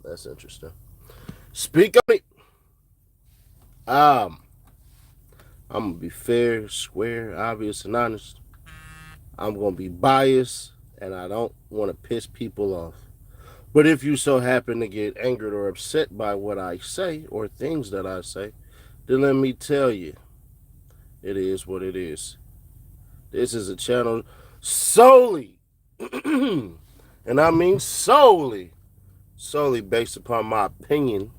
That's interesting. Speak on it. Um, I'm gonna be fair, square, obvious, and honest. I'm gonna be biased, and I don't want to piss people off. But if you so happen to get angered or upset by what I say or things that I say, then let me tell you, it is what it is. This is a channel solely, and I mean solely based upon my opinion.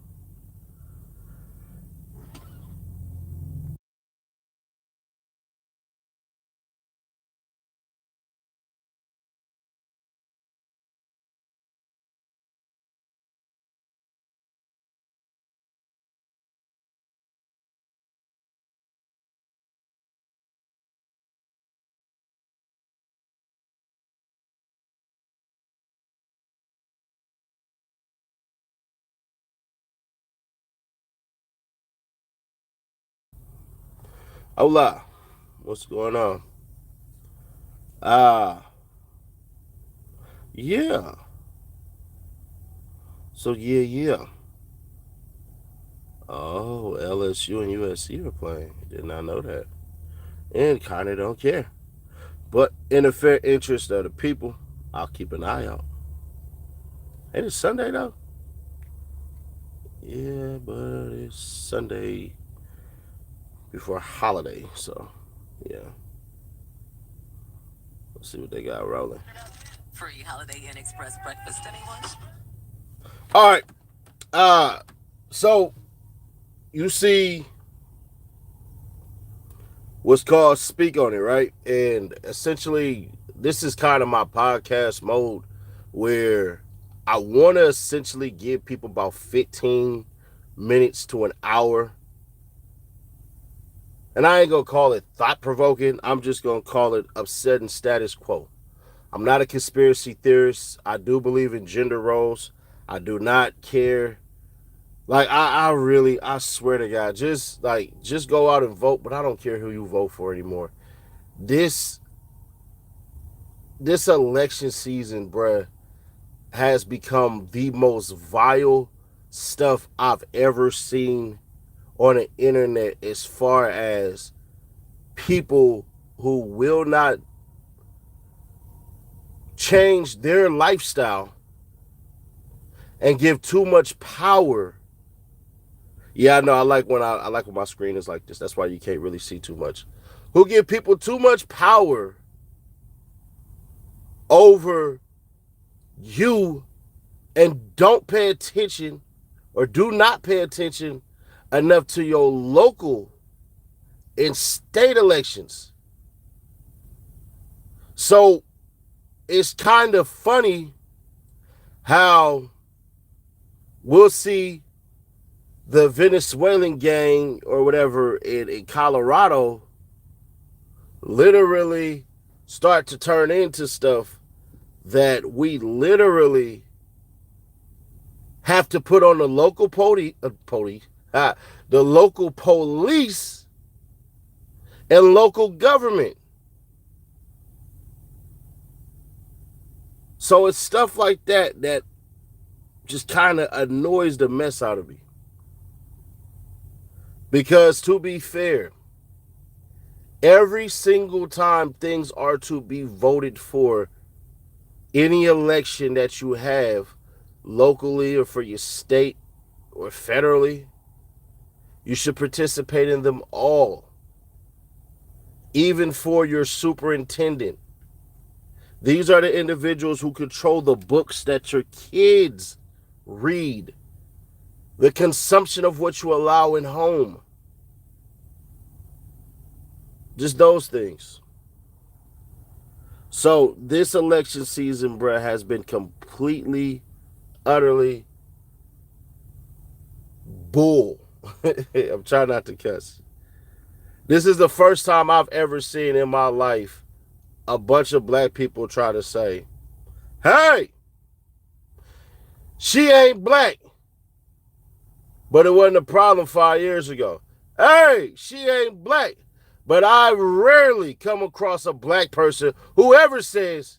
Hola, what's going on? Ah, yeah. So yeah. Oh, LSU and USC are playing. Did not know that. And kind of don't care. But in the fair interest of the people, I'll keep an eye out. Ain't it Sunday though? Yeah, but it's Sunday before holiday, so yeah. Let's see what they got rolling. Free Holiday Inn Express breakfast, anyone? All right. So you see what's called Speak on It, right? And essentially, this is kind of my podcast mode where I want to essentially give people about 15 minutes to an hour. And I ain't going to call it thought provoking. I'm just going to call it upsetting status quo. I'm not a conspiracy theorist. I do believe in gender roles. I do not care. Like, I swear to God, just go out and vote, but I don't care who you vote for anymore. This this election season, bruh, has become the most vile stuff I've ever seen on the internet as far as people who will not change their lifestyle and give too much power. Yeah, I know. I like when my screen is like this. That's why you can't really see too much. Who give people too much power over you and don't pay attention or do not pay attention enough to your local and state elections. So it's kind of funny how we'll see the Venezuelan gang or whatever in Colorado literally start to turn into stuff that we literally have to put on the local the local police and local government. So it's stuff like that that just kind of annoys the mess out of me. Because to be fair, every single time things are to be voted for, any election that you have locally or for your state or federally, you should participate in them all, even for your superintendent. These are the individuals who control the books that your kids read, the consumption of what you allow in home. Just those things. So this election season, bruh, has been completely, utterly bull. I'm trying not to cuss. This is the first time I've ever seen in my life a bunch of black people try to say, hey, she ain't black. But it wasn't a problem 5 years ago. Hey, she ain't black. But I rarely come across a black person who ever says,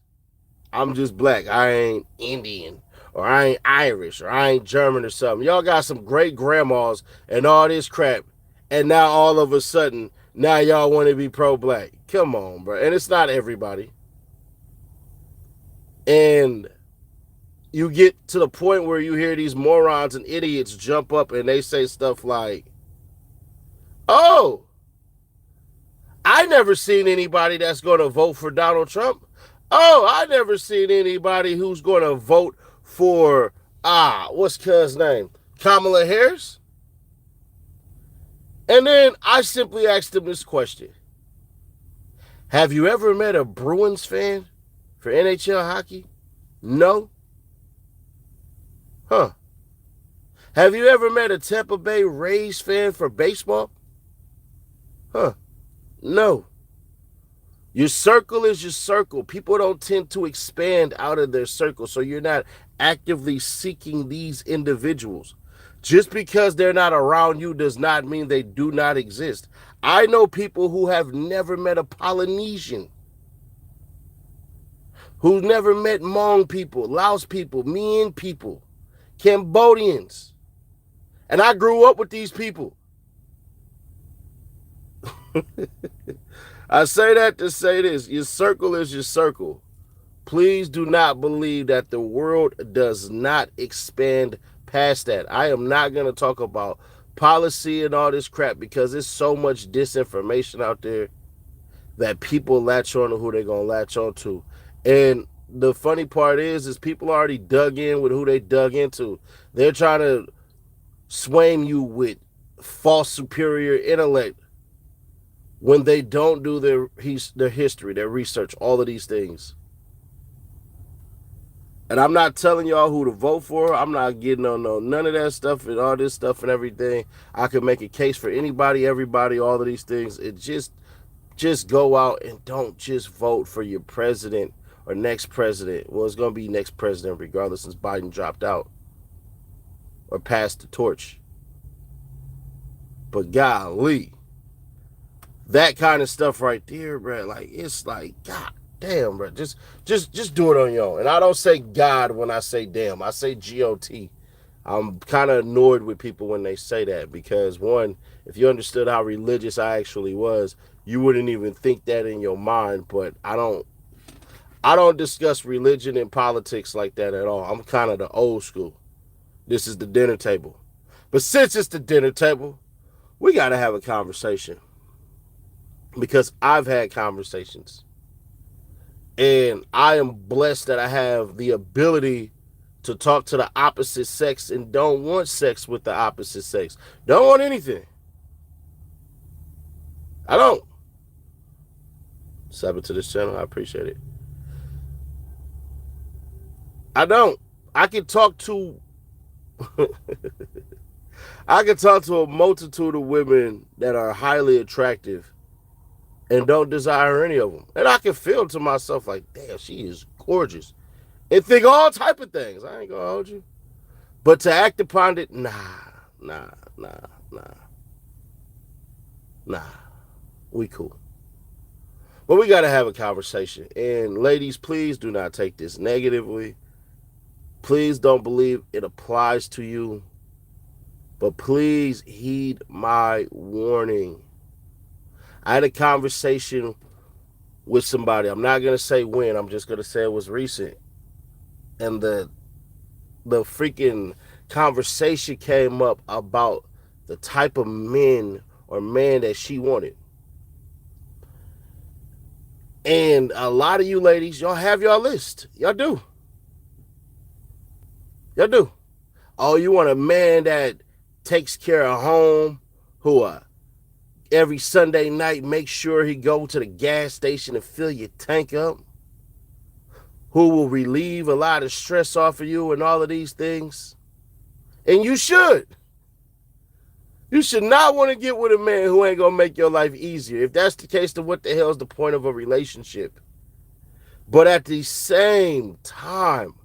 I'm just black. I ain't Indian. or I ain't Irish, or I ain't German or something. Y'all got some great grandmas and all this crap, and now all of a sudden, now y'all want to be pro-black. Come on, bro. And it's not everybody. And you get to the point where you hear these morons and idiots jump up and they say stuff like, oh, I never seen anybody that's going to vote for Donald Trump. Oh, I never seen anybody who's going to vote for, what's cuz name? Kamala Harris. And then I simply asked them this question. Have you ever met a Bruins fan for NHL hockey? No. Huh. Have you ever met a Tampa Bay Rays fan for baseball? Huh. No. Your circle is your circle. People don't tend to expand out of their circle, so you're not actively seeking these individuals. Just because they're not around you does not mean they do not exist. I know people who have never met a Polynesian, who never met Hmong people, Laos people, Mien people, Cambodians. And I grew up with these people. I say that to say this. Your circle is your circle. Please do not believe that the world does not expand past that. I am not going to talk about policy and all this crap because there's so much disinformation out there that people latch on to who they're going to latch on to. And the funny part is people already dug in with who they dug into. They're trying to sway you with false superior intellect when they don't do their history, their research, all of these things. And I'm not telling y'all who to vote for. I'm not getting on none of that stuff and all this stuff and everything. I could make a case for anybody, everybody, all of these things. It just go out and don't just vote for your president or next president. Well, it's going to be next president regardless since Biden dropped out or passed the torch. But golly, that kind of stuff right there, bro, like, it's like, God damn, bro, just do it on your own. And I don't say God when I say damn. I say G-O-T. I'm kind of annoyed with people when they say that because, one, if you understood how religious I actually was, you wouldn't even think that in your mind. But I don't discuss religion and politics like that at all. I'm kind of the old school. This is the dinner table. But since it's the dinner table, we got to have a conversation. Because I've had conversations. And I am blessed that I have the ability to talk to the opposite sex and don't want sex with the opposite sex. Don't want anything. I don't. Sub to this channel. I appreciate it. I don't. I can talk to a multitude of women that are highly attractive and don't desire any of them. And I can feel to myself like, damn, she is gorgeous. And think all type of things. I ain't gonna hold you. But to act upon it, nah. We cool. But we gotta have a conversation. And ladies, please do not take this negatively. Please don't believe it applies to you. But please heed my warning. I had a conversation with somebody. I'm not going to say when. I'm just going to say it was recent. And the freaking conversation came up about the type of men or man that she wanted. And a lot of you ladies, y'all have y'all list. Y'all do. Y'all do. Oh, you want a man that takes care of home, who every Sunday night make sure he go to the gas station and fill your tank up, who will relieve a lot of stress off of you and all of these things. And you should. You should not want to get with a man who ain't going to make your life easier. If that's the case, then what the hell is the point of a relationship? But at the same time,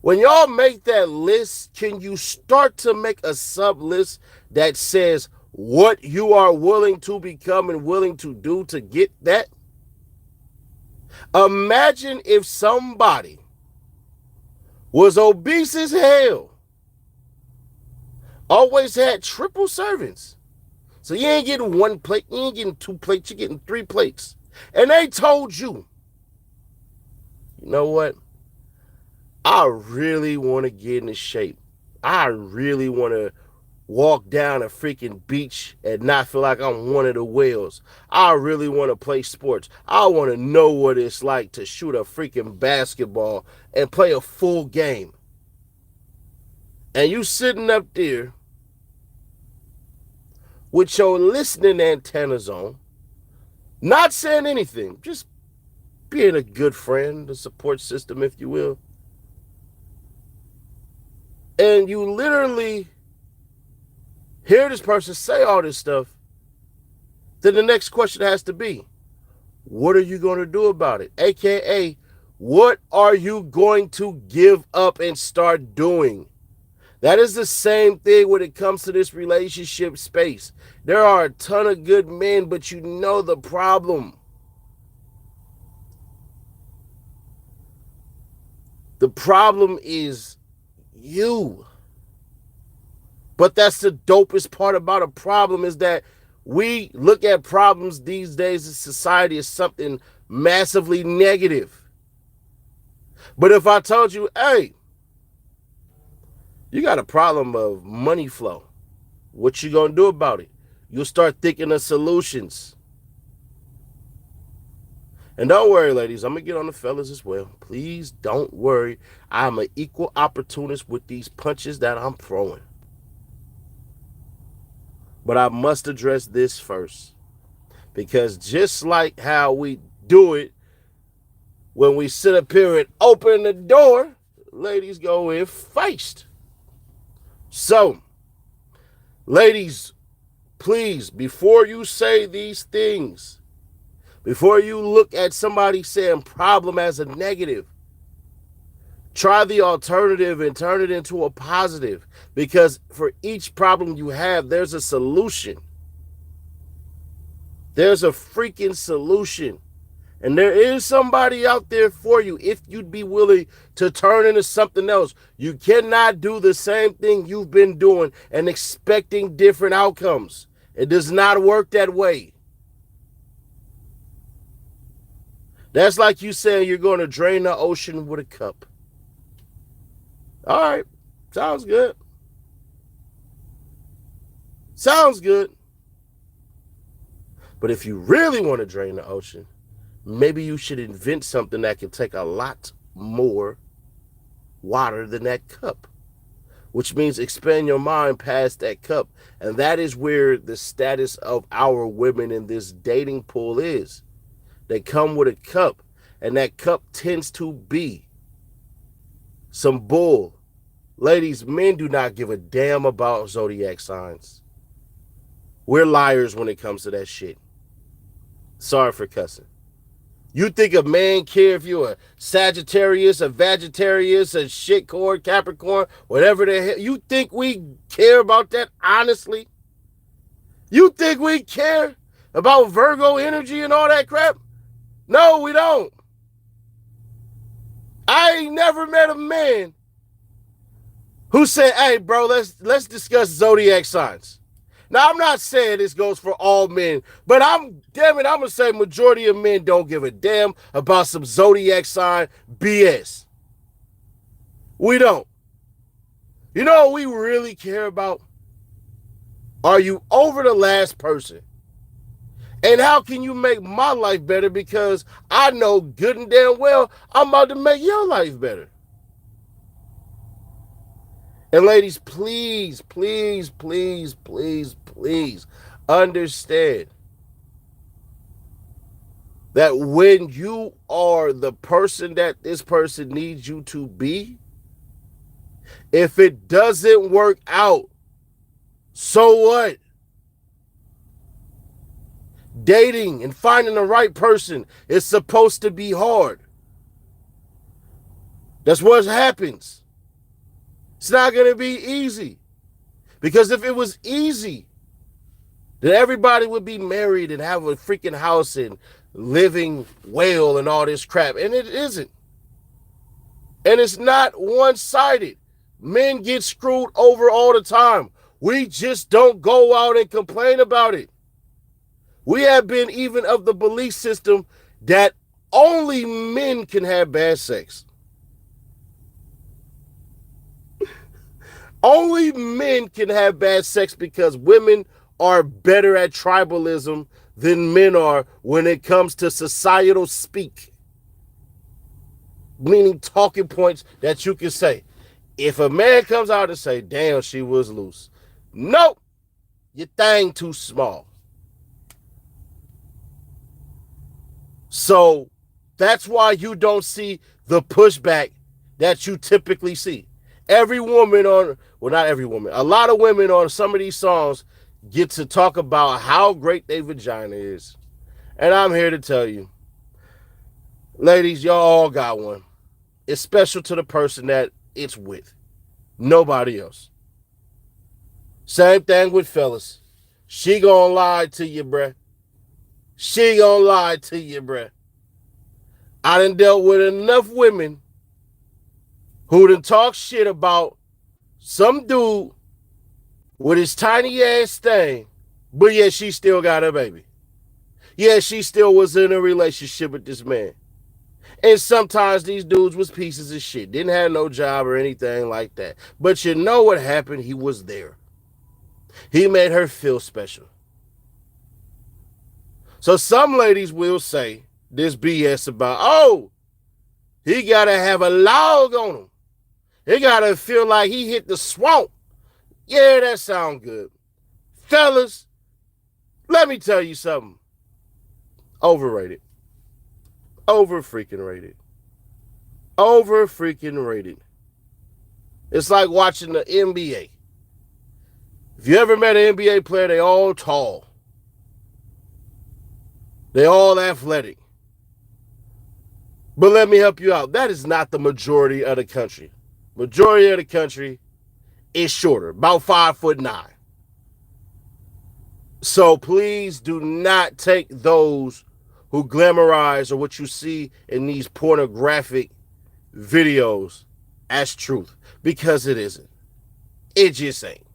when y'all make that list, can you start to make a sub list that says what you are willing to become and willing to do to get that? Imagine if somebody was obese as hell, always had triple servings. So you ain't getting one plate, you ain't getting two plates, you're getting 3 plates. And they told you, you know what? I really want to get into shape. I really want to walk down a freaking beach and not feel like I'm one of the whales. I really want to play sports. I want to know what it's like to shoot a freaking basketball and play a full game. And you sitting up there with your listening antennas on, not saying anything, just being a good friend, a support system, if you will. And you literally hear this person say all this stuff, then the next question has to be, what are you going to do about it? AKA, what are you going to give up and start doing? That is the same thing when it comes to this relationship space. There are a ton of good men, but you know the problem. The problem is you. But that's the dopest part about a problem, is that we look at problems these days in society as something massively negative. But if I told you, hey, you got a problem of money flow, what you gonna do about it? You'll start thinking of solutions. And don't worry, ladies, I'm gonna get on the fellas as well. Please don't worry. I'm an equal opportunist with these punches that I'm throwing. But I must address this first, because just like how we do it when we sit up here and open the door, ladies go in feist. So, ladies, please, before you say these things, before you look at somebody saying problem as a negative, try the alternative and turn it into a positive, because for each problem you have, there's a solution. There's a freaking solution. And there is somebody out there for you if you'd be willing to turn into something else. You cannot do the same thing you've been doing and expecting different outcomes. It does not work that way. That's like you saying you're going to drain the ocean with a cup. All right, sounds good. Sounds good. But if you really want to drain the ocean, maybe you should invent something that can take a lot more water than that cup, which means expand your mind past that cup. And that is where the status of our women in this dating pool is. They come with a cup, and that cup tends to be some bull. Ladies, men do not give a damn about zodiac signs. We're liars when it comes to that shit. Sorry for cussing. You think a man care if you're a Sagittarius, a Vegetarius, a shitcord, Capricorn, whatever the hell? You think we care about that honestly? You think we care about Virgo energy and all that crap? No, we don't. I ain't never met a man who said, hey, bro, let's discuss zodiac signs. Now, I'm not saying this goes for all men, but I'm going to say majority of men don't give a damn about some zodiac sign BS. We don't. You know what we really care about? Are you over the last person? And how can you make my life better? Because I know good and damn well I'm about to make your life better. And ladies, please, please, please, please, please understand that when you are the person that this person needs you to be, if it doesn't work out, so what? Dating and finding the right person is supposed to be hard. That's what happens. It's not going to be easy. Because if it was easy, then everybody would be married and have a freaking house and living well and all this crap. And it isn't. And it's not one-sided. Men get screwed over all the time. We just don't go out and complain about it. We have been even of the belief system that only men can have bad sex. Only men can have bad sex because women are better at tribalism than men are when it comes to societal speak. Meaning talking points that you can say. If a man comes out and say, damn, she was loose. Nope, your thing too small. So that's why you don't see the pushback that you typically see. Every woman on, well, not every woman, a lot of women on some of these songs get to talk about how great their vagina is. And I'm here to tell you, ladies, y'all all got one. It's special to the person that it's with. Nobody else. Same thing with fellas. She gonna lie to you, bruh. She gonna lie to you, bruh. I done dealt with enough women who done talk shit about some dude with his tiny ass thing, but yet she still got a baby. Yeah, she still was in a relationship with this man. And sometimes these dudes was pieces of shit. Didn't have no job or anything like that. But you know what happened? He was there. He made her feel special. So some ladies will say this BS about, oh, he got to have a log on him. He got to feel like he hit the swamp. Yeah, that sound good. Fellas, let me tell you something. Overrated. Over freaking rated. Over freaking rated. It's like watching the NBA. If you ever met an NBA player, they all tall. They all athletic. But let me help you out. That is not the majority of the country. Majority of the country is shorter, about 5'9". So please do not take those who glamorize or what you see in these pornographic videos as truth, because it isn't. It just ain't.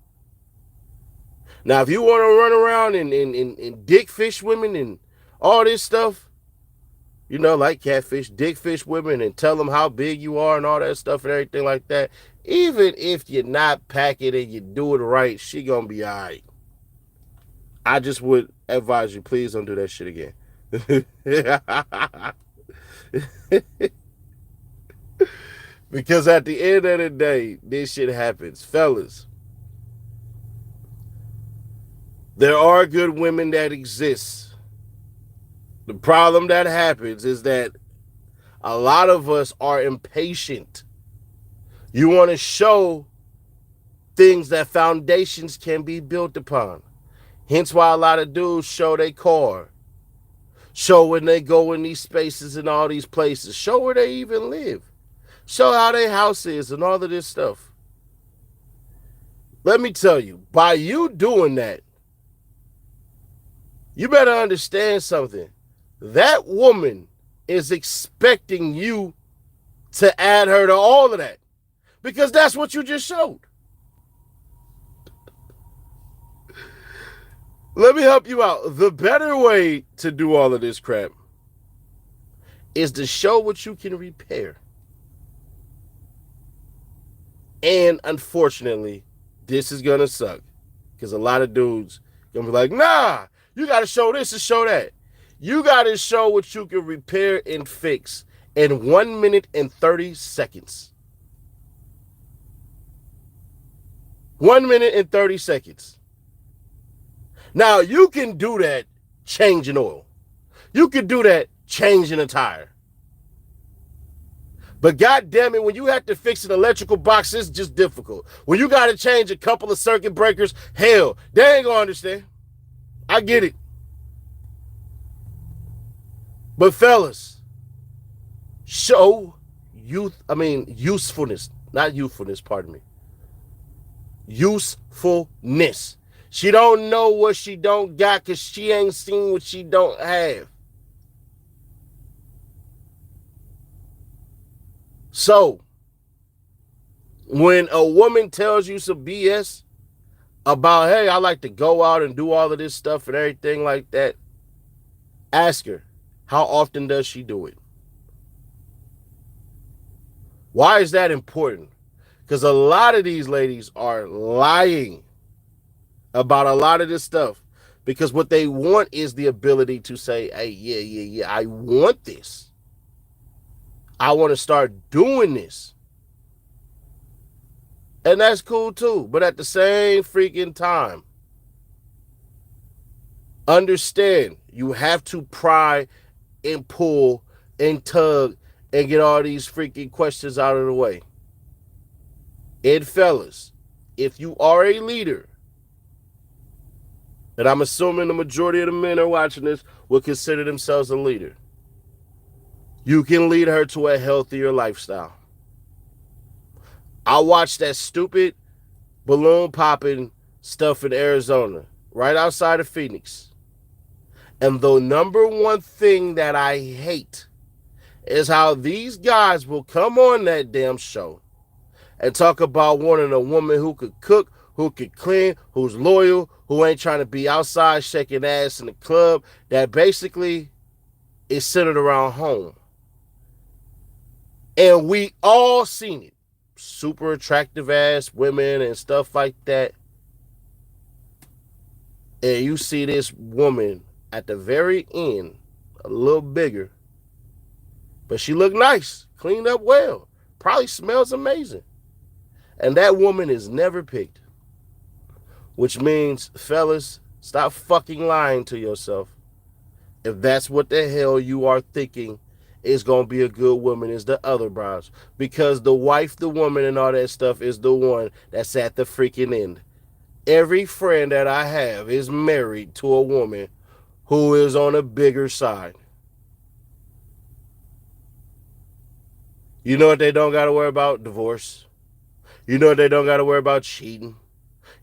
Now, if you want to run around and dick fish women and all this stuff, you know, like catfish, dick fish women and tell them how big you are and all that stuff and everything like that, even if you're not packing and you do it right, she gonna be all right. I just would advise you, please don't do that shit again. Because at the end of the day, this shit happens. Fellas, there are good women that exist. The problem that happens is that a lot of us are impatient. You want to show things that foundations can be built upon. Hence why a lot of dudes show their car. Show when they go in these spaces and all these places. Show where they even live. Show how their house is and all of this stuff. Let me tell you, by you doing that, you better understand something. That woman is expecting you to add her to all of that. Because that's what you just showed. Let me help you out. The better way to do all of this crap is to show what you can repair. And unfortunately, this is going to suck. Because a lot of dudes going to be like, nah, you got to show this and show that. You got to show what you can repair and fix in 1 minute and 30 seconds. 1 minute and 30 seconds. Now, you can do that changing oil. You can do that changing a tire. But God damn it, when you have to fix an electrical box, it's just difficult. When you got to change a couple of circuit breakers, hell, they ain't going to understand. I get it. But fellas, show usefulness. Not youthfulness, pardon me. Usefulness. She don't know what she don't got because she ain't seen what she don't have. So, When a woman tells you some BS about, hey, I like to go out and do all of this stuff and everything like that, ask her, how often does she do it? Why is that important? Because a lot of these ladies are lying about a lot of this stuff, because what they want is the ability to say, hey, yeah, I want this. I want to start doing this. And that's cool too. But at the same freaking time, understand you have to pry and pull and tug and get all these freaking questions out of the way. And fellas, if you are a leader, and I'm assuming the majority of the men are watching this will consider themselves a leader, you can lead her to a healthier lifestyle. I watched that stupid balloon popping stuff in Arizona, right outside of Phoenix. And the number one thing that I hate is how these guys will come on that damn show and talk about wanting a woman who could cook, who could clean, who's loyal, who ain't trying to be outside shaking ass in the club, that basically is centered around home. And we all seen it. Super attractive ass women and stuff like that. And you see this woman at the very end, a little bigger, but she looked nice, cleaned up well, probably smells amazing. And that woman is never picked. Which means, fellas, stop fucking lying to yourself. If that's what the hell you are thinking is going to be a good woman, is the other brides. Because the wife, the woman, and all that stuff is the one that's at the freaking end. Every friend that I have is married to a woman who is on a bigger side. You know what they don't got to worry about? Divorce. You know what they don't got to worry about? Cheating.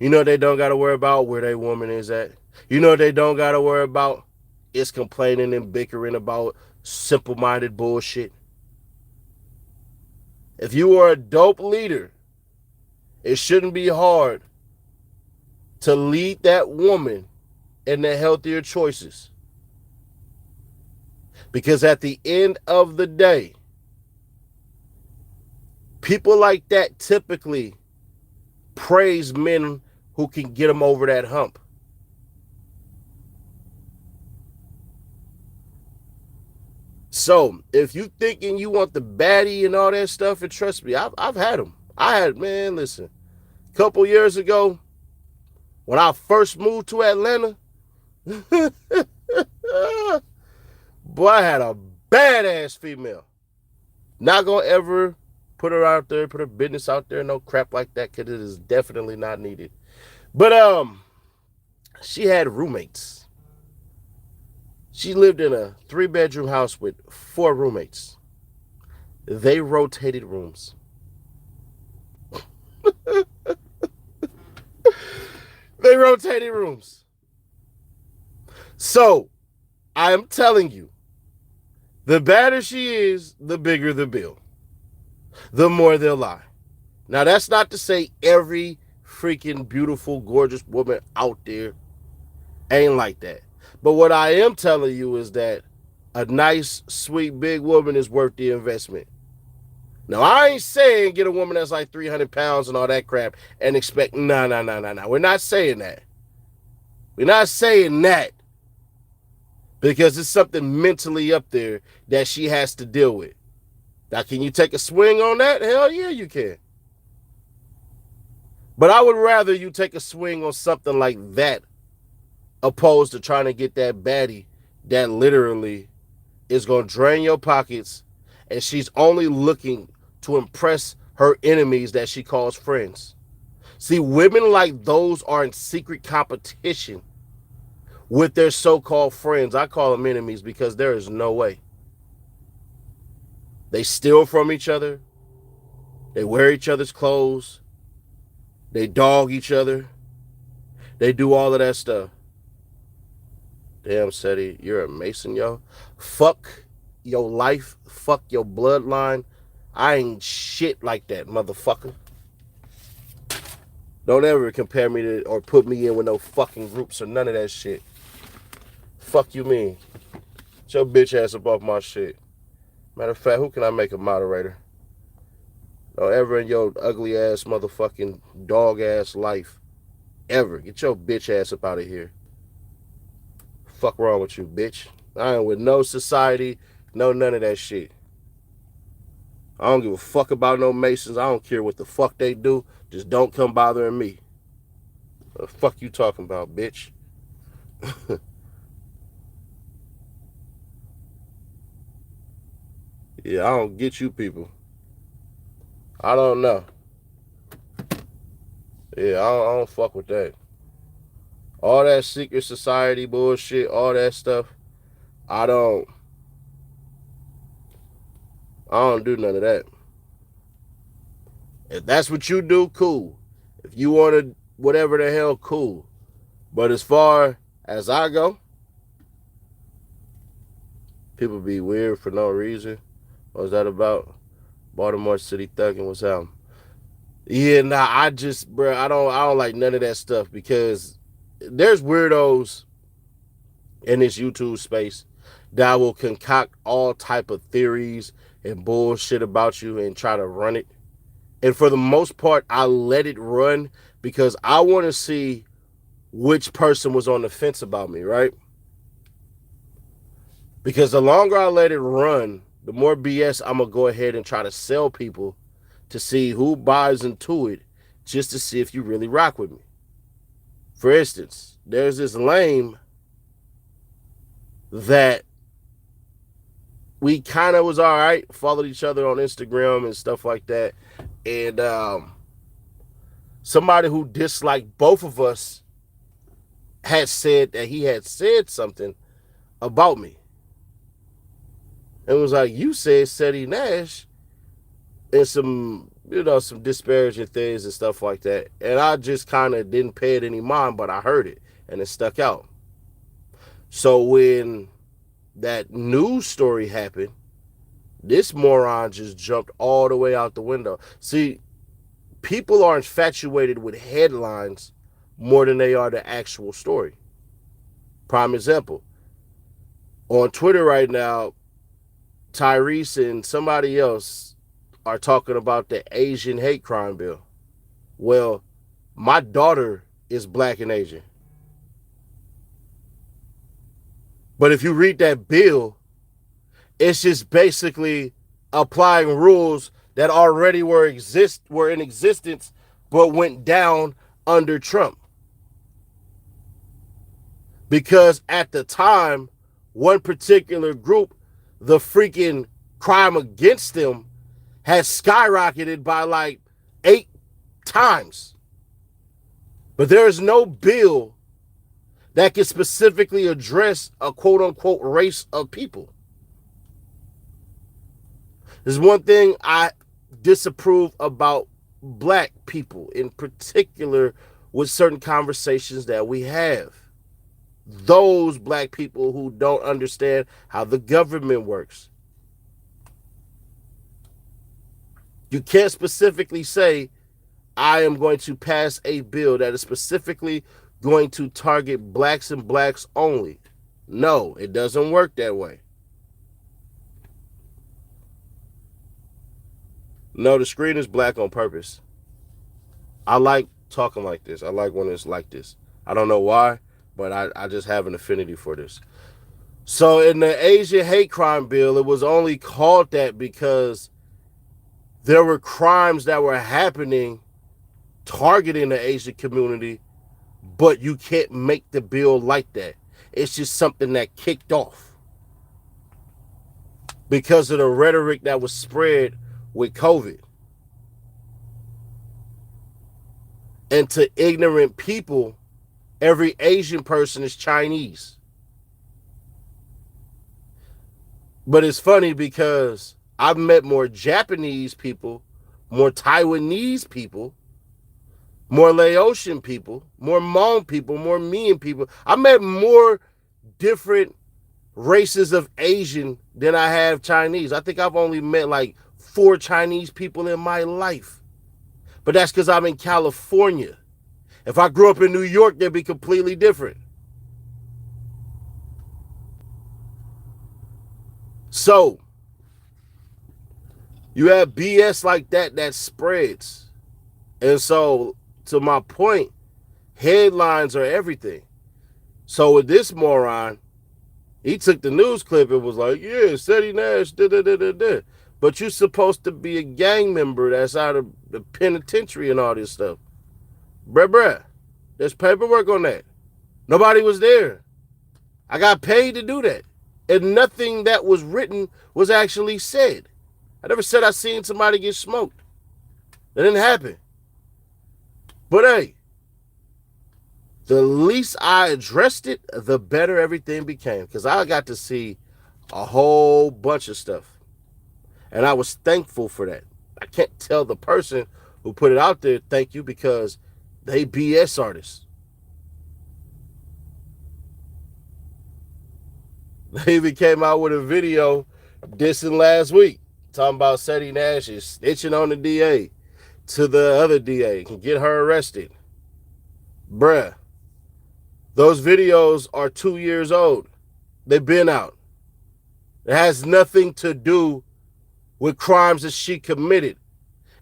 You know what they don't got to worry about? Where their woman is at. You know what they don't got to worry about? It's complaining and bickering about simple-minded bullshit. If you are a dope leader, it shouldn't be hard to lead that woman in the healthier choices. Because at the end of the day, people like that typically praise men who can get them over that hump. So, if you thinking you want the baddie and all that stuff, and trust me, I've had them. Man, listen, a couple years ago, when I first moved to Atlanta, boy, I had a badass female. Not gonna ever put her out there, put her business out there, no crap like that, because it is definitely not needed. But she had roommates. She lived in a 3-bedroom house with 4 roommates. They rotated rooms. They rotated rooms. So, I am telling you, the badder she is, the bigger the bill. The more they'll lie. Now, that's not to say every freaking beautiful, gorgeous woman out there ain't like that. But what I am telling you is that a nice, sweet, big woman is worth the investment. Now, I ain't saying get a woman that's like 300 pounds and all that crap and expect, no. We're not saying that. We're not saying that. Because it's something mentally up there that she has to deal with. Now, can you take a swing on that? Hell yeah, you can. But I would rather you take a swing on something like that opposed to trying to get that baddie that literally is going to drain your pockets, and she's only looking to impress her enemies that she calls friends. See, women like those are in secret competition with their so-called friends. I call them enemies because there is no way. They steal from each other. They wear each other's clothes. They dog each other. They do all of that stuff. Damn, Seti, you're a Mason, yo. Fuck your life. Fuck your bloodline. I ain't shit like that, motherfucker. Don't ever compare me to or put me in with no fucking groups or none of that shit. Fuck you mean? Get your bitch ass up off my shit. Matter of fact, who can I make a moderator? Don't ever in your ugly ass motherfucking dog ass life ever get your bitch ass up out of here. Fuck wrong with you, bitch? I ain't with no society, no none of that shit. I don't give a fuck about no Masons. I don't care what the fuck they do. Just don't come bothering me. What the fuck you talking about, bitch? Yeah, I don't get you people. I don't know. Yeah, I don't fuck with that. All that secret society bullshit, all that stuff, I don't do none of that. If that's what you do, cool. If you want to, whatever the hell, cool. But as far as I go, people be weird for no reason. What was that about? Baltimore City thugging, what's up? Yeah, nah, I don't like none of that stuff because there's weirdos in this YouTube space that will concoct all type of theories and bullshit about you and try to run it. And for the most part, I let it run because I want to see which person was on the fence about me, right? Because the longer I let it run, the more BS I'm going to go ahead and try to sell people to see who buys into it just to see if you really rock with me. For instance, there's this lame that we kind of was all right, followed each other on Instagram and stuff like that. And somebody who disliked both of us had said that he had said something about me. It was like, you said Seti Nash and some disparaging things and stuff like that. And I just kind of didn't pay it any mind, but I heard it and it stuck out. So when that news story happened, this moron just jumped all the way out the window. See, people are infatuated with headlines more than they are the actual story. Prime example. On Twitter right now, Tyrese and somebody else are talking about the Asian hate crime bill. Well, my daughter is black and Asian. But if you read that bill, it's just basically applying rules that already were in existence but went down under Trump. Because at the time, one particular group, the freaking crime against them had skyrocketed by like 8 times. But there is no bill that can specifically address a quote-unquote race of people. There's one thing I disapprove about black people, in particular with certain conversations that we have. Those black people who don't understand how the government works. You can't specifically say, I am going to pass a bill that is specifically going to target blacks and blacks only. No, it doesn't work that way. No, the screen is black on purpose. I like talking like this. I like when it's like this. I don't know why, but I just have an affinity for this. So in the Asian hate crime bill, it was only called that because there were crimes that were happening targeting the Asian community, but you can't make the bill like that. It's just something that kicked off because of the rhetoric that was spread with COVID. And to ignorant people, every Asian person is Chinese. But it's funny because I've met more Japanese people, more Taiwanese people, more Laotian people, more Hmong people, more Mian people. I met more different races of Asian than I have Chinese. I think I've only met like 4 Chinese people in my life. But that's because I'm in California. If I grew up in New York, that'd be completely different. So, you have BS like that spreads. And so, to my point, headlines are everything. So, with this moron, he took the news clip and was like, yeah, Seti Nash, da-da-da-da-da. But you're supposed to be a gang member that's out of the penitentiary and all this stuff. Bruh, there's paperwork on that. Nobody was there. I got paid to do that. And nothing that was written was actually said. I never said I seen somebody get smoked. That didn't happen. But hey, the least I addressed it, the better everything became. Because I got to see a whole bunch of stuff. And I was thankful for that. I can't tell the person who put it out there thank you because they BS artists. They even came out with a video dissing last week, talking about Seti Nash is snitching on the DA to the other DA, can get her arrested. Bruh, those videos are 2 years old. They've been out. It has nothing to do with crimes that she committed.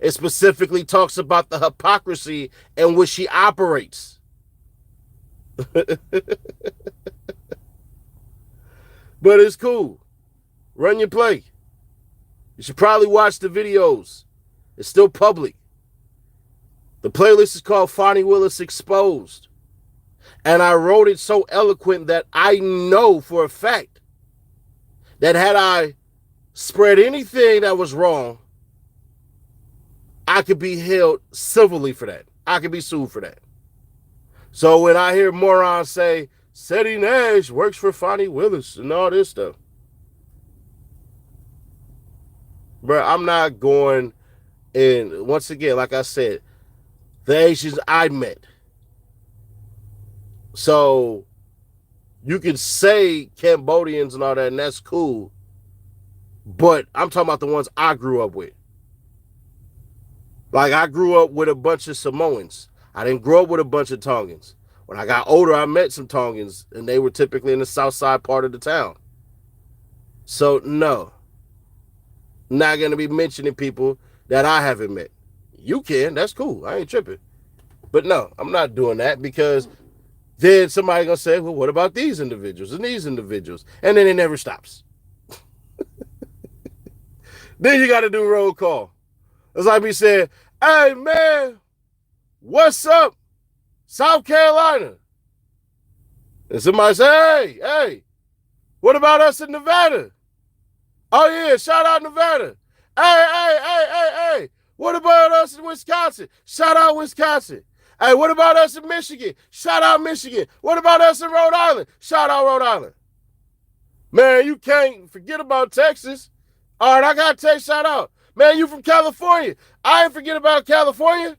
It specifically talks about the hypocrisy in which she operates. But it's cool. Run your play. You should probably watch the videos. It's still public. The playlist is called Fonnie Willis Exposed. And I wrote it so eloquent that I know for a fact that had I spread anything that was wrong, I could be held civilly for that. I could be sued for that. So when I hear morons say, Seti Nash works for Fonnie Willis and all this stuff, bro, I'm not going. And once again, like I said, the Asians I met. So you can say Cambodians and all that, and that's cool. But I'm talking about the ones I grew up with. Like, I grew up with a bunch of Samoans. I didn't grow up with a bunch of Tongans. When I got older, I met some Tongans, and they were typically in the south side part of the town. So, no. Not going to be mentioning people that I haven't met. You can. That's cool. I ain't tripping. But no, I'm not doing that because then somebody going to say, well, what about these individuals and these individuals? And then it never stops. Then you got to do roll call. It's like me saying, hey, man, what's up, South Carolina? And somebody say, hey, what about us in Nevada? Oh, yeah, shout out Nevada. Hey, what about us in Wisconsin? Shout out Wisconsin. Hey, what about us in Michigan? Shout out Michigan. What about us in Rhode Island? Shout out Rhode Island. Man, you can't forget about Texas. All right, I got to take shout out. Man, you from California. I ain't forget about California.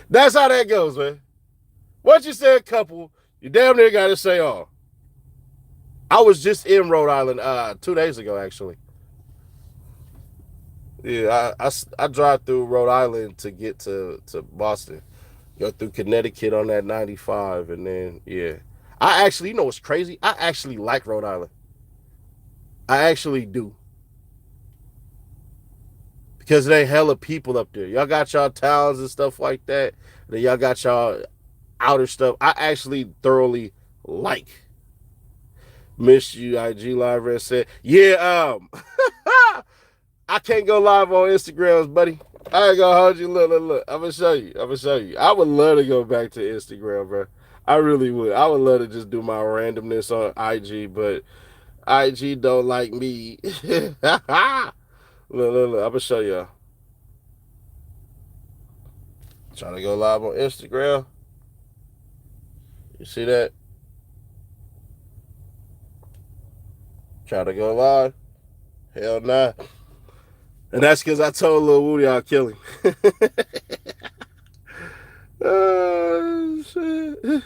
That's how that goes, man. Once you say a couple, you damn near got to say all. I was just in Rhode Island 2 days ago, actually. Yeah, I drive through Rhode Island to get to Boston. Go through Connecticut on that 95, and then, yeah. I actually, you know what's crazy? I actually like Rhode Island. I actually do. Because there ain't hella people up there. Y'all got y'all towns and stuff like that. And then y'all got y'all outer stuff. I actually thoroughly like. Miss you, IG Live Red said, yeah, I can't go live on Instagrams, buddy. I ain't gonna hold you. Look. I'm gonna show you. I would love to go back to Instagram, bro. I really would. I would love to just do my randomness on IG, but IG don't like me. Look. I'm gonna show y'all. Trying to go live on Instagram. You see that? Trying to go live. Hell nah. And that's because I told Lil Woody I'll kill him. Oh, shit.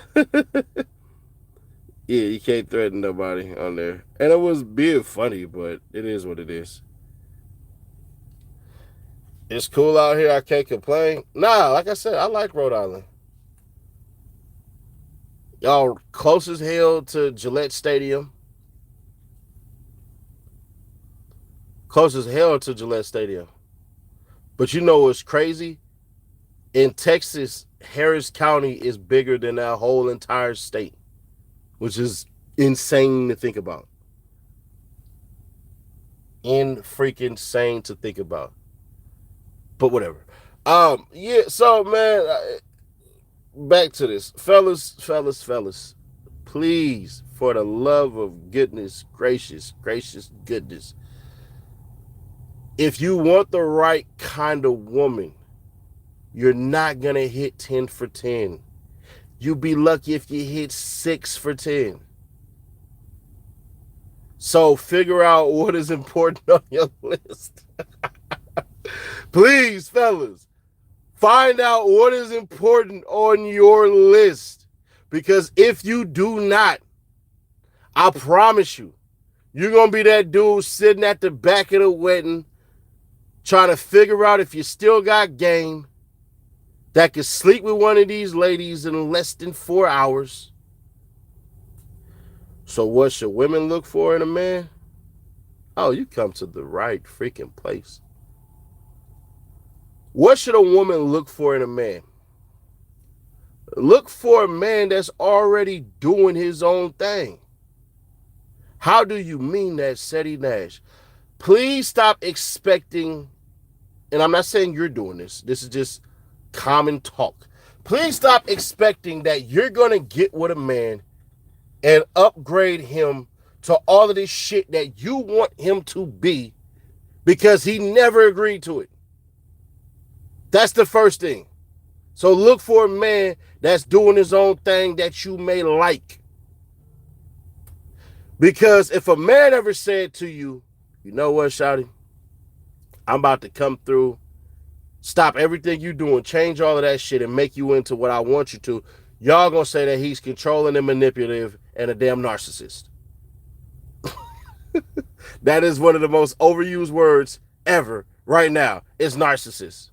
Yeah, you can't threaten nobody on there. And it was being funny, but it is what it is. It's cool out here. I can't complain. Nah, like I said, I like Rhode Island. Y'all close as hell to Gillette Stadium. Close as hell to Gillette Stadium. But you know what's crazy? In Texas, Harris County is bigger than that whole entire state, which is insane to think about. Freaking insane to think about. But whatever. Yeah, so man, back to this. Fellas. Please, for the love of goodness, gracious goodness. If you want the right kind of woman, you're not going to hit 10 for 10. You'll be lucky if you hit 6 for 10. So figure out what is important on your list. Please, fellas, find out what is important on your list. Because if you do not, I promise you, you're going to be that dude sitting at the back of the wedding trying to figure out if you still got game that could sleep with one of these ladies in less than 4 hours. So what should women look for in a man? Oh, you come to the right freaking place. What should a woman look for in a man? Look for a man that's already doing his own thing. How do you mean that, Seti Nash? Please stop expecting, and I'm not saying you're doing this. This is just common talk. Please stop expecting that you're going to get with a man and upgrade him to all of this shit that you want him to be because he never agreed to it. That's the first thing. So look for a man that's doing his own thing that you may like. Because if a man ever said to you, you know what, shawty, I'm about to come through, stop everything you doing, change all of that shit and make you into what I want you to, y'all gonna say that he's controlling and manipulative and a damn narcissist. That is one of the most overused words ever right now. It's narcissist.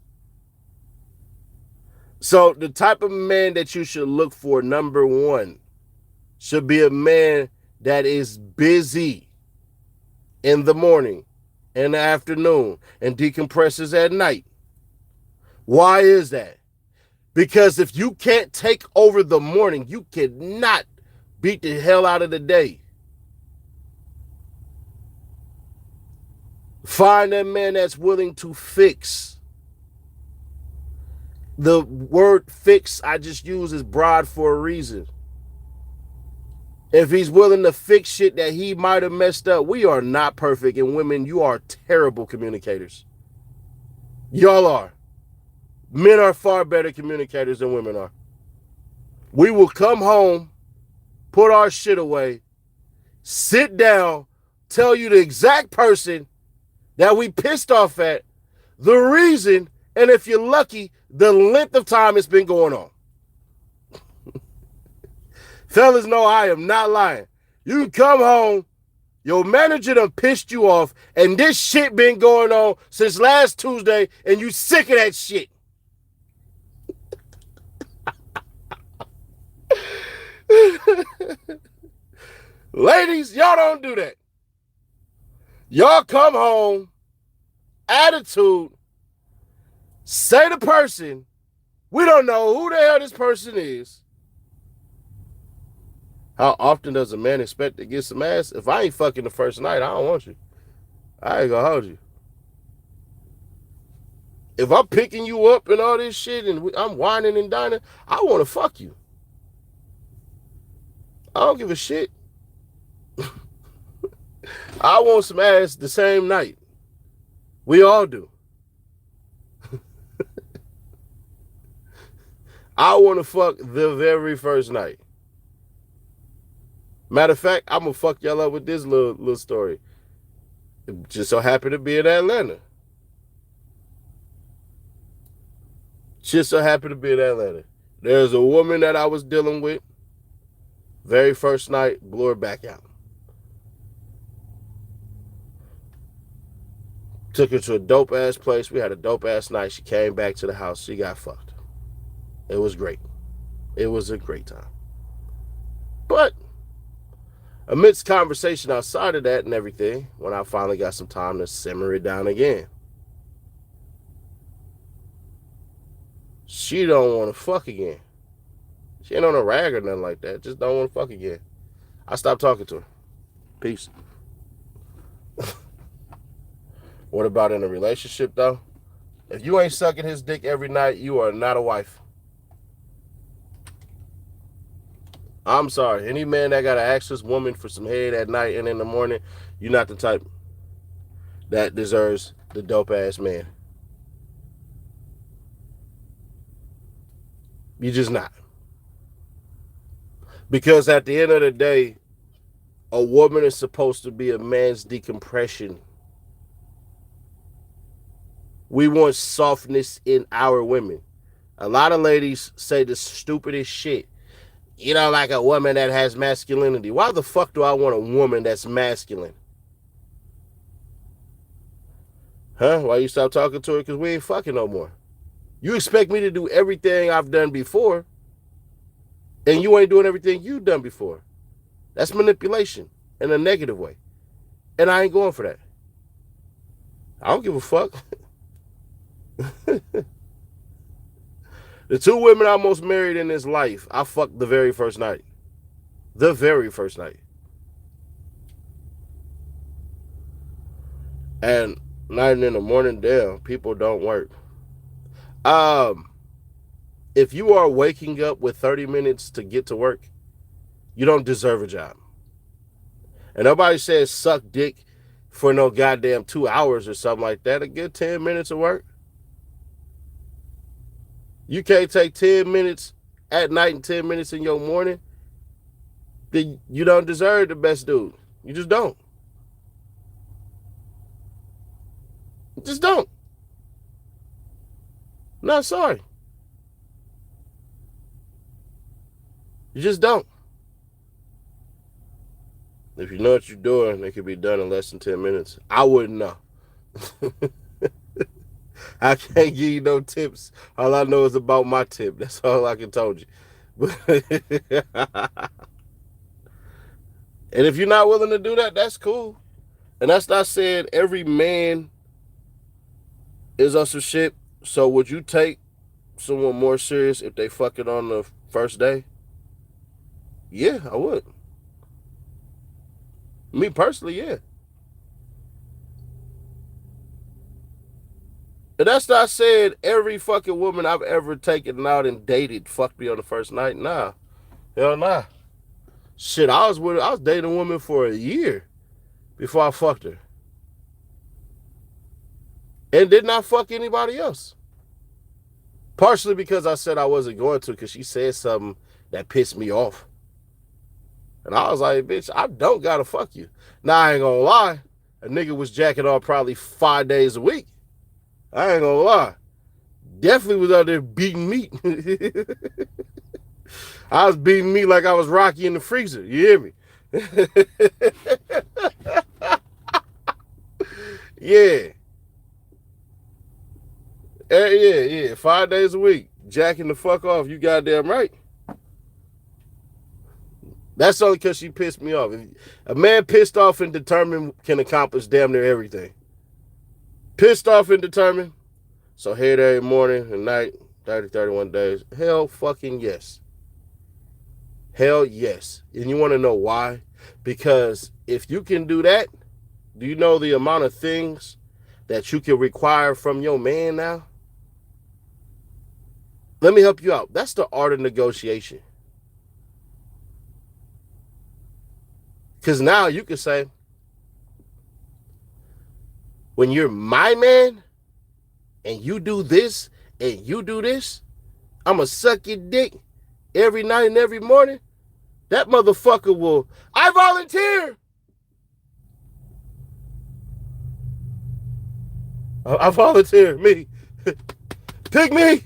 So the type of man that you should look for, number one, should be a man that is busy in the morning, in the afternoon, and decompresses at night. Why is that? Because if you can't take over the morning, you cannot beat the hell out of the day. Find that man that's willing to fix. The word fix I just use is broad for a reason. If he's willing to fix shit that he might have messed up, we are not perfect. And women, you are terrible communicators. Y'all are. Men are far better communicators than women are. We will come home, put our shit away, sit down, tell you the exact person that we pissed off at, the reason, and if you're lucky, the length of time it's been going on. Fellas know I am not lying. You can come home, your manager done pissed you off, and this shit been going on since last Tuesday, and you sick of that shit. Ladies, y'all don't do that. Y'all come home, attitude, say to person, we don't know who the hell this person is. How often does a man expect to get some ass? If I ain't fucking the first night, I don't want you. I ain't gonna hold you. If I'm picking you up and all this shit and I'm whining and dining, I want to fuck you. I don't give a shit. I want some ass the same night. We all do. I want to fuck the very first night. Matter of fact, I'm going to fuck y'all up with this little story. It just so happened to be in Atlanta. Just so happened to be in Atlanta. There's a woman that I was dealing with. Very first night, blew her back out. Took her to a dope ass place. We had a dope ass night. She came back to the house. She got fucked. It was great. It was a great time. But amidst conversation outside of that and everything, when I finally got some time to simmer it down again, she don't want to fuck again. She ain't on a rag or nothing like that. Just don't want to fuck again. I stopped talking to her. Peace. What about in a relationship, though? If you ain't sucking his dick every night, you are not a wife. I'm sorry. Any man that got to ask this woman for some head at night and in the morning, you're not the type that deserves the dope-ass man. You're just not. Because at the end of the day, a woman is supposed to be a man's decompression. We want softness in our women. A lot of ladies say the stupidest shit. You know, like a woman that has masculinity. Why the fuck do I want a woman that's masculine? Huh? Why you stop talking to her? Because we ain't fucking no more. You expect me to do everything I've done before, and you ain't doing everything you've done before. That's manipulation in a negative way. And I ain't going for that. I don't give a fuck. The two women I almost married in this life, I fucked the very first night. The very first night. And night in the morning, damn, people don't work. If you are waking up with 30 minutes to get to work, you don't deserve a job. And nobody says suck dick for no goddamn 2 hours or something like that. A good 10 minutes of work. You can't take 10 minutes at night and 10 minutes in your morning, then you don't deserve the best dude. You just don't. You just don't. No, sorry. You just don't. If you know what you're doing, it can be done in less than 10 minutes. I wouldn't know. I can't give you no tips. All I know is about my tip. That's all I can told you. And if you're not willing to do that, that's cool. And that's not saying every man is on some shit. So would you take someone more serious if they fuck it on the first day? Yeah, I would. Me personally, yeah. And that's not saying every fucking woman I've ever taken out and dated fucked me on the first night. Nah. Hell nah. Shit, I was dating a woman for a year before I fucked her. And did not fuck anybody else. Partially because I said I wasn't going to, because she said something that pissed me off. And I was like, bitch, I don't gotta fuck you. Now, I ain't gonna lie. A nigga was jacking off probably 5 days a week. I ain't gonna lie. Definitely was out there beating meat. I was beating meat like I was Rocky in the freezer. You hear me? Yeah. Yeah. 5 days a week. Jacking the fuck off. You goddamn right. That's only because she pissed me off. A man pissed off and determined can accomplish damn near everything. Pissed off and determined. So head every morning and night, 30, 31 days. Hell fucking yes. Hell yes. And you want to know why? Because if you can do that, do you know the amount of things that you can require from your man now? Let me help you out. That's the art of negotiation. Because now you can say, when you're my man and you do this and you do this, I'm going to suck your dick every night and every morning. That motherfucker will, I volunteer. I volunteer. Me. Pick me.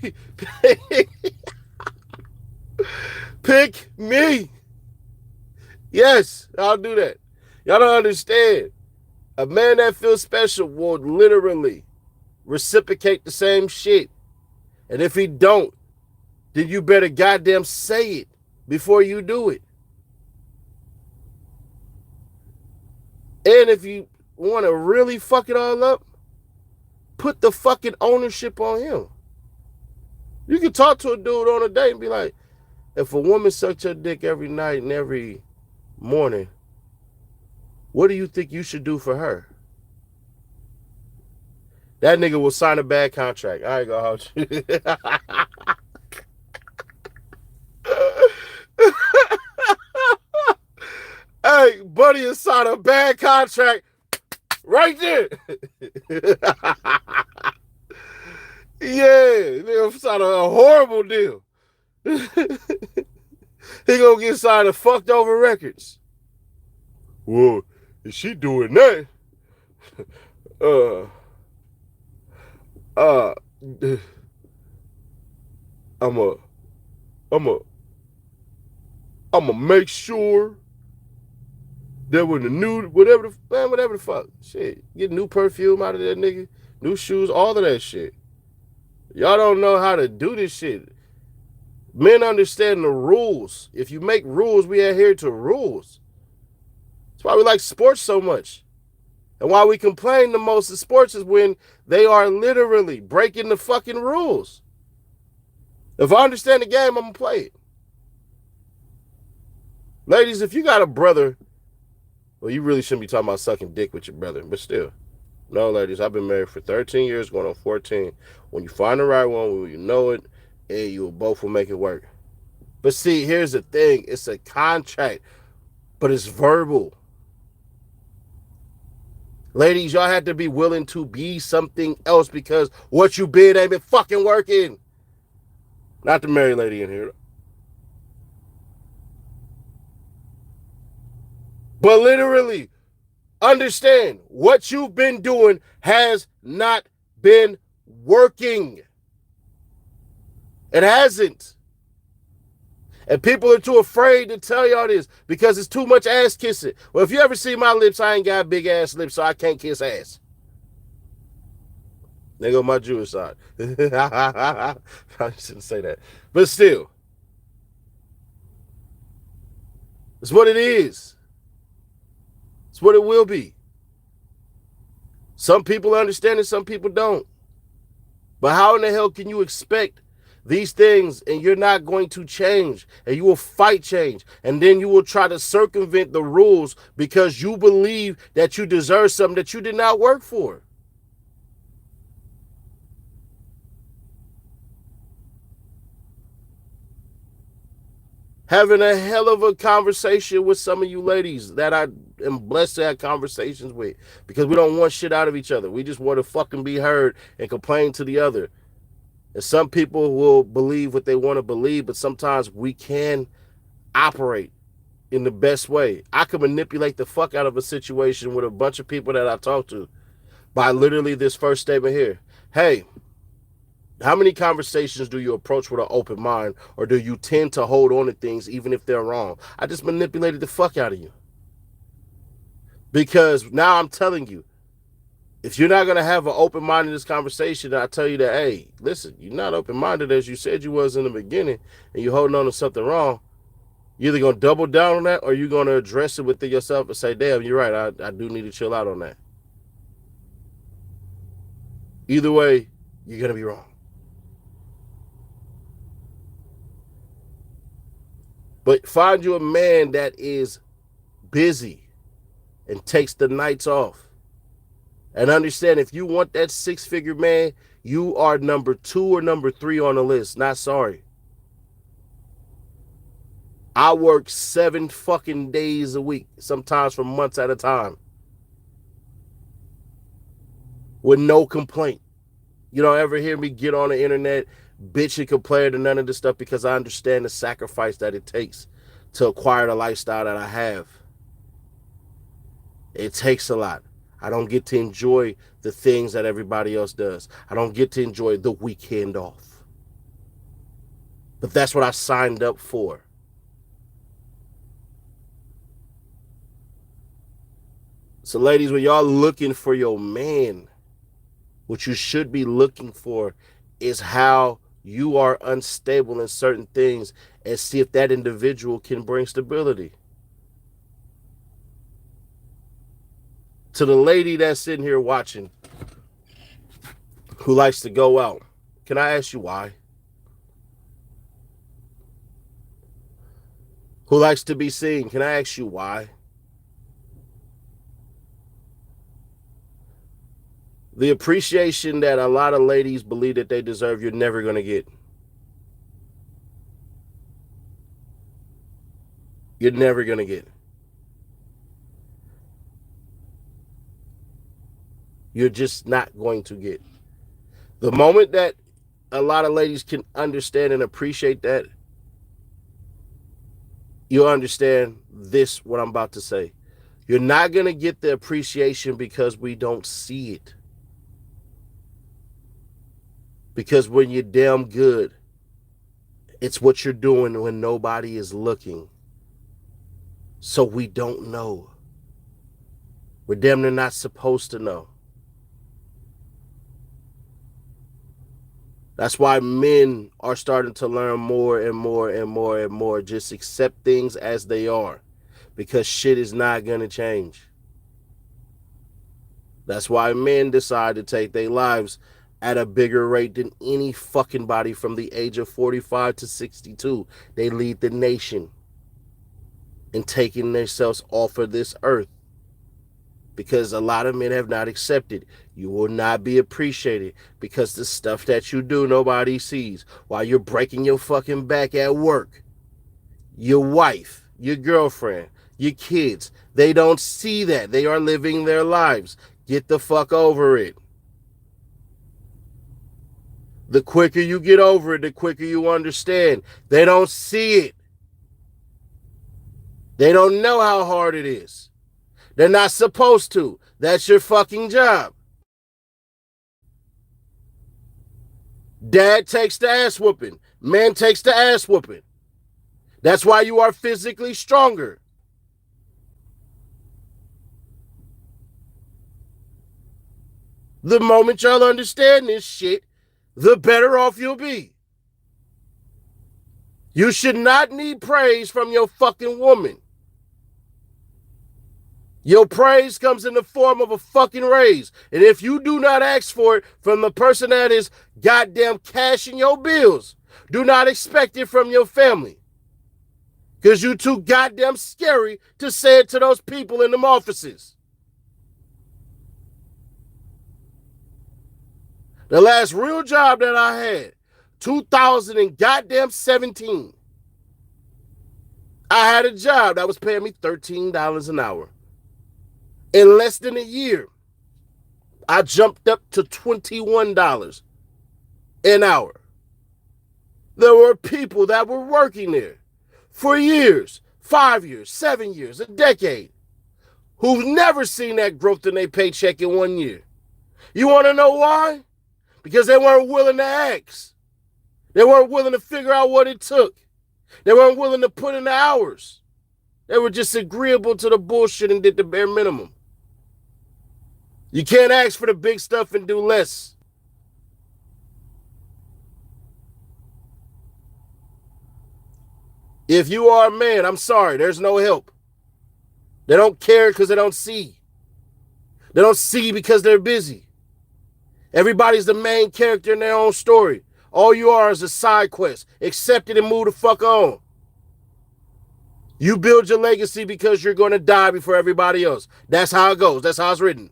Pick me. Yes, I'll do that. Y'all don't understand. A man that feels special will literally reciprocate the same shit. And if he don't, then you better goddamn say it before you do it. And if you want to really fuck it all up, put the fucking ownership on him. You can talk to a dude on a date and be like, if a woman sucked your dick every night and every morning, what do you think you should do for her? That nigga will sign a bad contract. I ain't gonna hold you. Hey, buddy, is sign a bad contract right there. Yeah, nigga sign a horrible deal. He gonna get signed a fucked over records. Well, is she doing that? Uh, I'm a make sure that when the new whatever the fuck shit, get new perfume out of that nigga, new shoes, all of that shit. Y'all don't know how to do this shit. Men understand the rules. If you make rules, we adhere to rules. That's why we like sports so much. And why we complain the most in sports is when they are literally breaking the fucking rules. If I understand the game, I'm going to play it. Ladies, if you got a brother, well, you really shouldn't be talking about sucking dick with your brother, but still. No, ladies, I've been married for 13 years, going on 14. When you find the right one, you know it, and you both will make it work. But see, here's the thing. It's a contract, but it's verbal. Ladies, y'all have to be willing to be something else because what you been ain't been fucking working. Not the married lady in here. But literally, understand what you've been doing has not been working. It hasn't. And people are too afraid to tell y'all this because it's too much ass kissing. Well, if you ever see my lips, I ain't got big ass lips, so I can't kiss ass. There go my Jewish side. I shouldn't say that. But still, it's what it is. It's what it will be. Some people understand it, some people don't. But how in the hell can you expect these things and you're not going to change and you will fight change and then you will try to circumvent the rules because you believe that you deserve something that you did not work for? Having a hell of a conversation with some of you ladies that I am blessed to have conversations with because we don't want shit out of each other. We just want to fucking be heard and complain to the other. And some people will believe what they want to believe, but sometimes we can operate in the best way. I can manipulate the fuck out of a situation with a bunch of people that I talk to by literally this first statement here. Hey, how many conversations do you approach with an open mind, or do you tend to hold on to things even if they're wrong? I just manipulated the fuck out of you. Because now I'm telling you, if you're not going to have an open-minded in this conversation, I tell you that, hey, listen, you're not open-minded as you said you was in the beginning, and you're holding on to something wrong, you're either going to double down on that, or you're going to address it within yourself and say, damn, you're right, I do need to chill out on that. Either way, you're going to be wrong. But find you a man that is busy and takes the nights off. And understand, if you want that six-figure man, you are number 2 or number 3 on the list. Not sorry. I work 7 fucking days a week, sometimes for months at a time, with no complaint. You don't ever hear me get on the internet, bitch and complain to none of this stuff because I understand the sacrifice that it takes to acquire the lifestyle that I have. It takes a lot. I don't get to enjoy the things that everybody else does. I don't get to enjoy the weekend off. But that's what I signed up for. So, ladies, when y'all looking for your man, what you should be looking for is how you are unstable in certain things and see if that individual can bring stability. To the lady that's sitting here watching who likes to go out, can I ask you why? Who likes to be seen, can I ask you why? The appreciation that a lot of ladies believe that they deserve, you're never going to get. You're never going to get. You're just not going to get. The moment that a lot of ladies can understand and appreciate that, you'll understand this, what I'm about to say. You're not going to get the appreciation because we don't see it. Because when you're damn good, it's what you're doing when nobody is looking. So we don't know. We're damn near not supposed to know. That's why men are starting to learn more and more and more and more. Just accept things as they are. Because shit is not going to change. That's why men decide to take their lives at a bigger rate than any fucking body from the age of 45 to 62. They lead the nation in taking themselves off of this earth. Because a lot of men have not accepted. You will not be appreciated because the stuff that you do, nobody sees. While you're breaking your fucking back at work, your wife, your girlfriend, your kids, they don't see that. They are living their lives. Get the fuck over it. The quicker you get over it, the quicker you understand. They don't see it. They don't know how hard it is. They're not supposed to. That's your fucking job. Dad takes the ass whooping. Man takes the ass whooping. That's why you are physically stronger. The moment y'all understand this shit, the better off you'll be. You should not need praise from your fucking woman. Your praise comes in the form of a fucking raise. And if you do not ask for it from the person that is goddamn cashing your bills, do not expect it from your family. Because you too goddamn scary to say it to those people in them offices. The last real job that I had, 2017, I had a job that was paying me $13 an hour. In less than a year, I jumped up to $21 an hour. There were people that were working there for years, 5 years, 7 years, a decade, who've never seen that growth in their paycheck in 1 year. You want to know why? Because they weren't willing to ask. They weren't willing to figure out what it took. They weren't willing to put in the hours. They were just agreeable to the bullshit and did the bare minimum. You can't ask for the big stuff and do less. If you are a man, I'm sorry, there's no help. They don't care because they don't see. They don't see because they're busy. Everybody's the main character in their own story. All you are is a side quest. Accept it and move the fuck on. You build your legacy because you're going to die before everybody else. That's how it goes. That's how it's written.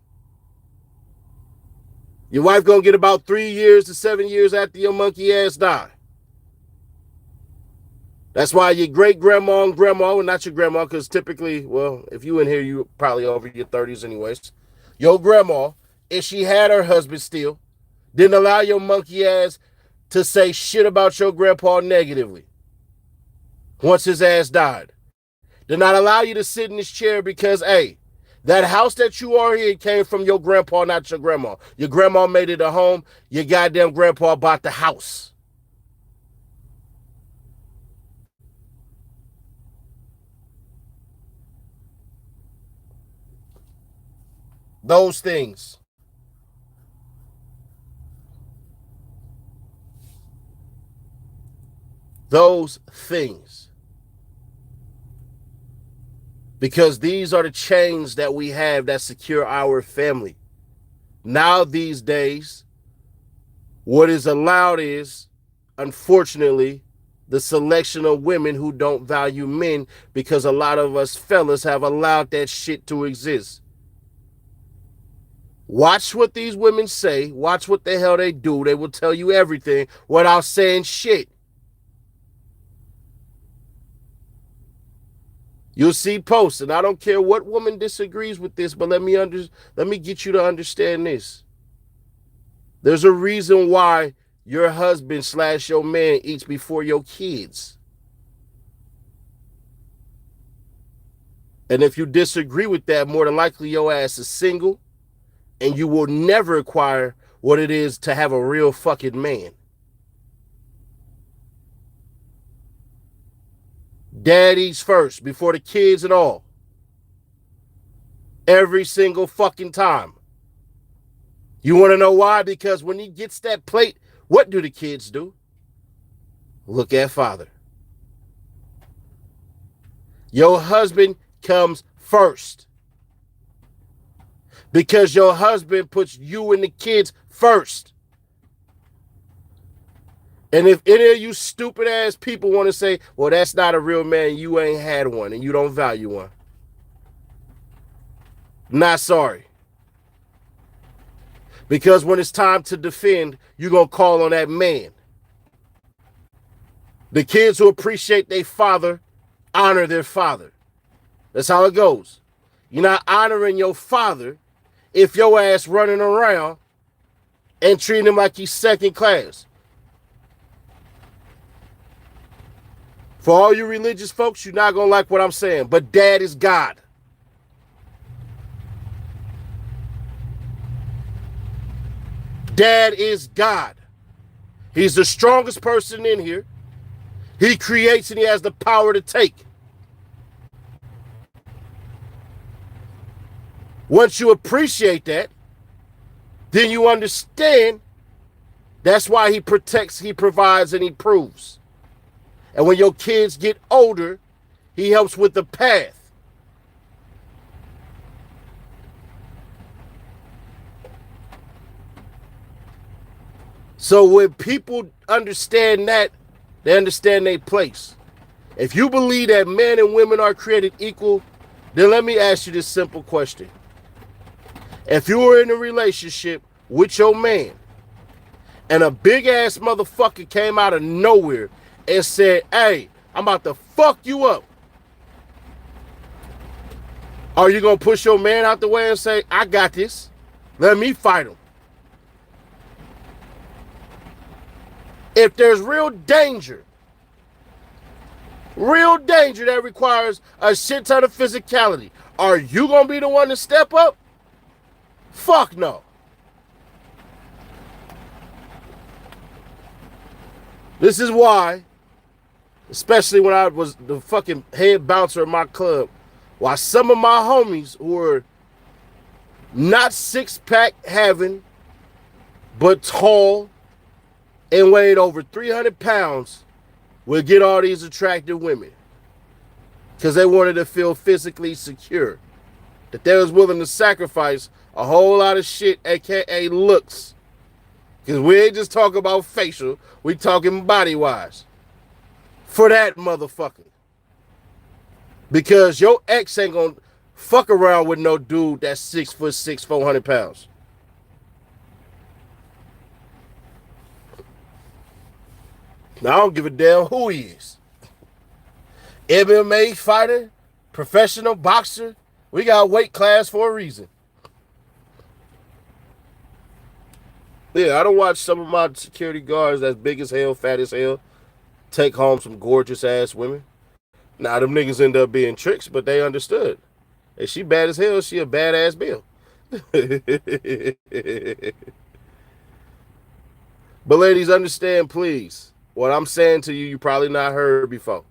Your wife going to get about 3 years to 7 years after your monkey ass die. That's why your great-grandma and grandma, well, not your grandma, because typically, well, if you in here, you probably over your 30s anyways. Your grandma, if she had her husband still, didn't allow your monkey ass to say shit about your grandpa negatively once his ass died. Did not allow you to sit in this chair because, hey, that house that you are in came from your grandpa, not your grandma. Your grandma made it a home. Your goddamn grandpa bought the house. Those things. Those things. Because these are the chains that we have that secure our family. Now, these days, what is allowed is, unfortunately, the selection of women who don't value men, because a lot of us fellas have allowed that shit to exist. Watch what these women say. Watch what the hell they do. They will tell you everything without saying shit. You'll see posts, and I don't care what woman disagrees with this, but let me get you to understand this. There's a reason why your husband / your man eats before your kids. And if you disagree with that, more than likely your ass is single, and you will never acquire what it is to have a real fucking man. Daddy's first, before the kids and all. Every single fucking time. You want to know why? Because when he gets that plate, what do the kids do? Look at father. Your husband comes first. Because your husband puts you and the kids first. And if any of you stupid ass people want to say, well, that's not a real man, you ain't had one and you don't value one. Not sorry. Because when it's time to defend, you're going to call on that man. The kids who appreciate their father honor their father. That's how it goes. You're not honoring your father if your ass running around and treating him like he's second class. For all you religious folks, you're not going to like what I'm saying, but dad is God. Dad is God. He's the strongest person in here. He creates and he has the power to take. Once you appreciate that, then you understand that's why he protects, he provides, and he proves. And when your kids get older, he helps with the path. So when people understand that, they understand their place. If you believe that men and women are created equal, then let me ask you this simple question. If you were in a relationship with your man and a big ass motherfucker came out of nowhere and said, hey, I'm about to fuck you up, are you going to push your man out the way and say, I got this, let me fight him? If there's real danger that requires a shit ton of physicality, are you going to be the one to step up? Fuck no. This is why, especially when I was the fucking head bouncer of my club, why some of my homies who were not six-pack having, but tall and weighed over 300 pounds would get all these attractive women. Because they wanted to feel physically secure. That they was willing to sacrifice a whole lot of shit, aka looks. Because we ain't just talking about facial, we talking body-wise. For that motherfucker. Because your ex ain't gonna fuck around with no dude that's 6'6", 400 pounds. Now, I don't give a damn who he is. MMA fighter, professional boxer, we got weight class for a reason. Yeah, I don't watch some of my security guards that's big as hell, fat as hell, take home some gorgeous ass women. Now, them niggas end up being tricks, but they understood. If she bad as hell, she a badass bill. But ladies, understand, please. What I'm saying to you, you probably not heard before.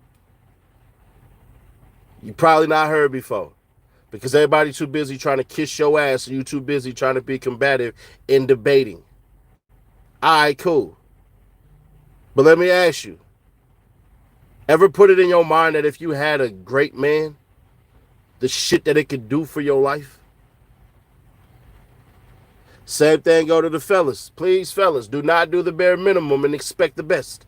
You probably not heard before. Because everybody too busy trying to kiss your ass and you too busy trying to be combative in debating. All right, cool. But let me ask you, ever put it in your mind that if you had a great man, the shit that it could do for your life? Same thing go to the fellas. Please, fellas, do not do the bare minimum and expect the best.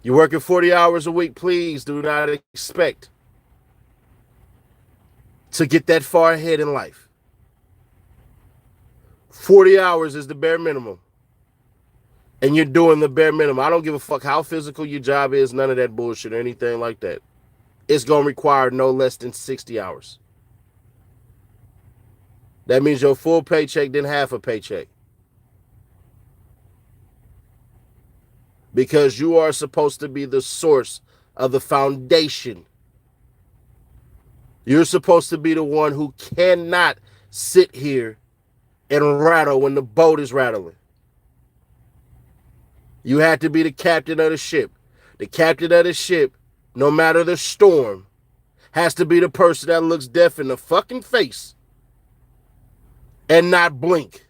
You're working 40 hours a week. Please do not expect to get that far ahead in life. 40 hours is the bare minimum. And you're doing the bare minimum. I don't give a fuck how physical your job is, none of that bullshit or anything like that. It's going to require no less than 60 hours. That means your full paycheck, then half a paycheck. Because you are supposed to be the source of the foundation. You're supposed to be the one who cannot sit here and rattle when the boat is rattling. You had to be the captain of the ship. The captain of the ship, no matter the storm, has to be the person that looks death in the fucking face and not blink.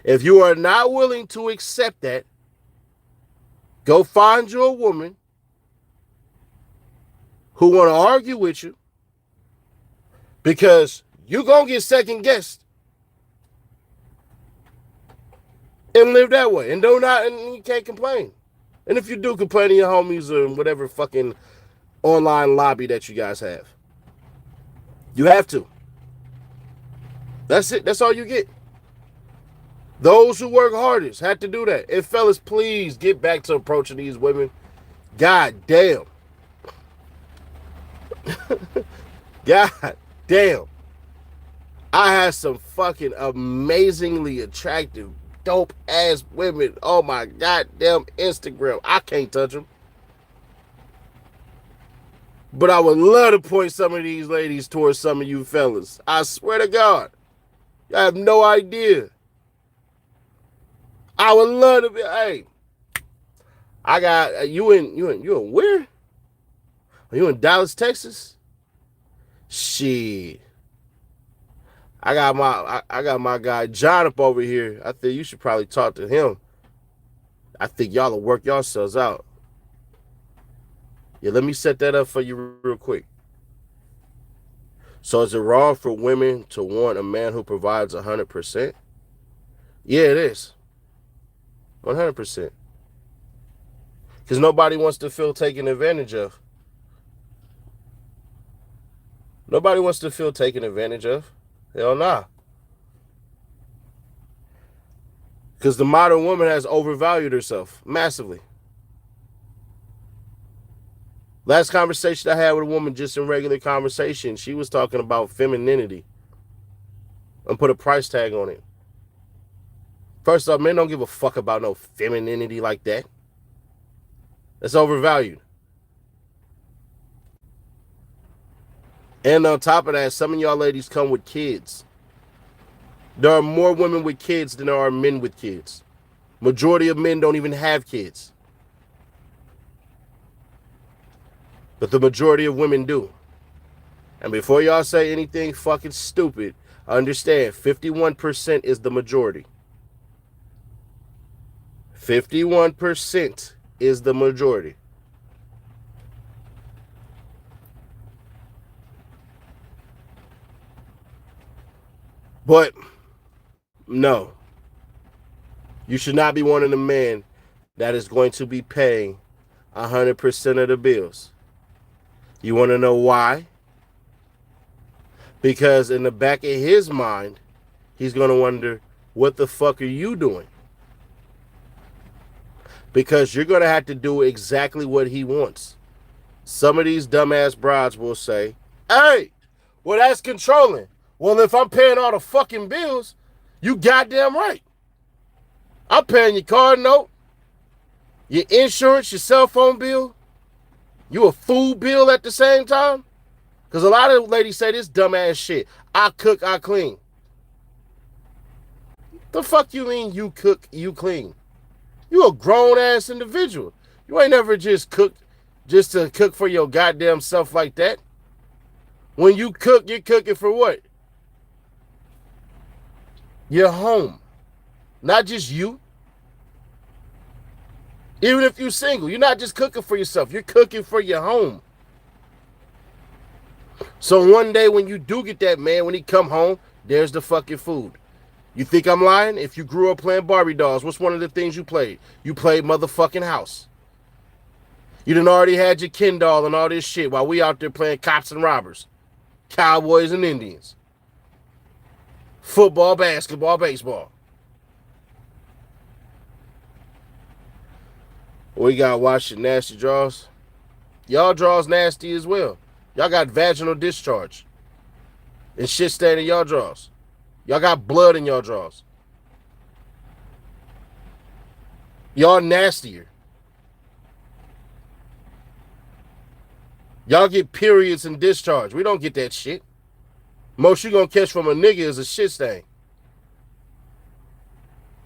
If you are not willing to accept that, go find you a woman who want to argue with you, because you're going to get second guessed. And live that way. And and you can't complain. And if you do complain to your homies or whatever fucking online lobby that you guys have, you have to. That's it. That's all you get. Those who work hardest had to do that. And fellas, please get back to approaching these women. God damn. God damn. I had some fucking amazingly attractive, dope ass women on my goddamn Instagram. I can't touch them. But I would love to point some of these ladies towards some of you fellas. I swear to God. I have no idea. I would love to be, hey. I got, you in where? Are you in Dallas, Texas? Shit. I got my guy John up over here. I think you should probably talk to him. I think y'all will work yourselves out. Yeah, let me set that up for you real quick. So is it wrong for women to want a man who provides 100%? Yeah, it is. 100%. Because nobody wants to feel taken advantage of. Nobody wants to feel taken advantage of. Hell nah. Because the modern woman has overvalued herself massively. Last conversation I had with a woman, just in regular conversation, she was talking about femininity and put a price tag on it. First off, men don't give a fuck about no femininity like that. That's overvalued. And on top of that, some of y'all ladies come with kids. There are more women with kids than there are men with kids. Majority of men don't even have kids. But the majority of women do. And before y'all say anything fucking stupid, understand 51% is the majority. 51% is the majority. But no, you should not be wanting a man that is going to be paying 100% of the bills. You want to know why? Because in the back of his mind, he's going to wonder, what the fuck are you doing? Because you're going to have to do exactly what he wants. Some of these dumbass broads will say, hey, well, that's controlling. Well, if I'm paying all the fucking bills, you goddamn right. I'm paying your car note, your insurance, your cell phone bill, you a food bill at the same time. Because a lot of ladies say this dumbass shit. I cook, I clean. The fuck you mean you cook, you clean? You a grown-ass individual. You ain't never just cooked just to cook for your goddamn self like that. When you cook, you're cooking for what? Your home. Not just you. Even if you're single, you're not just cooking for yourself. You're cooking for your home. So one day when you do get that man, when he come home, there's the fucking food. You think I'm lying? If you grew up playing Barbie dolls, what's one of the things you played? You played motherfucking house. You done already had your Ken doll and all this shit while we out there playing cops and robbers, cowboys and Indians, football, basketball, baseball. We got to wash your nasty drawers. Y'all drawers nasty as well. Y'all got vaginal discharge and shit staying in y'all drawers. Y'all got blood in y'all drawers. Y'all nastier. Y'all get periods and discharge. We don't get that shit. Most you gonna catch from a nigga is a shit stain.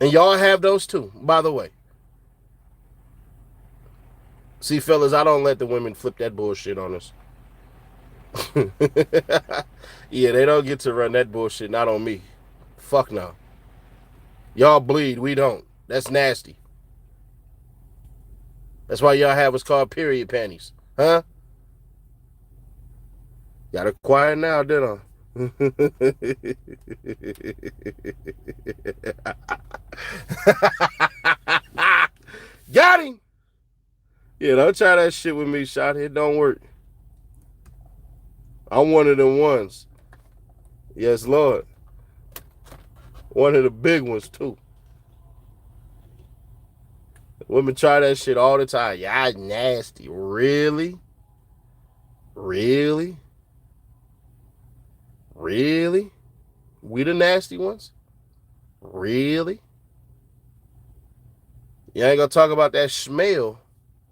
And y'all have those too, by the way. See, fellas, I don't let the women flip that bullshit on us. Yeah, they don't get to run that bullshit, not on me. Fuck no. Y'all bleed, we don't. That's nasty. That's why y'all have what's called period panties. Huh? Got it quiet now, didn't I? Got him! Yeah, don't try that shit with me, shot. It don't work. I'm one of them ones. Yes, Lord. One of the big ones, too. Women try that shit all the time. Y'all nasty. Really? Really? Really? We the nasty ones? Really? You ain't gonna talk about that smell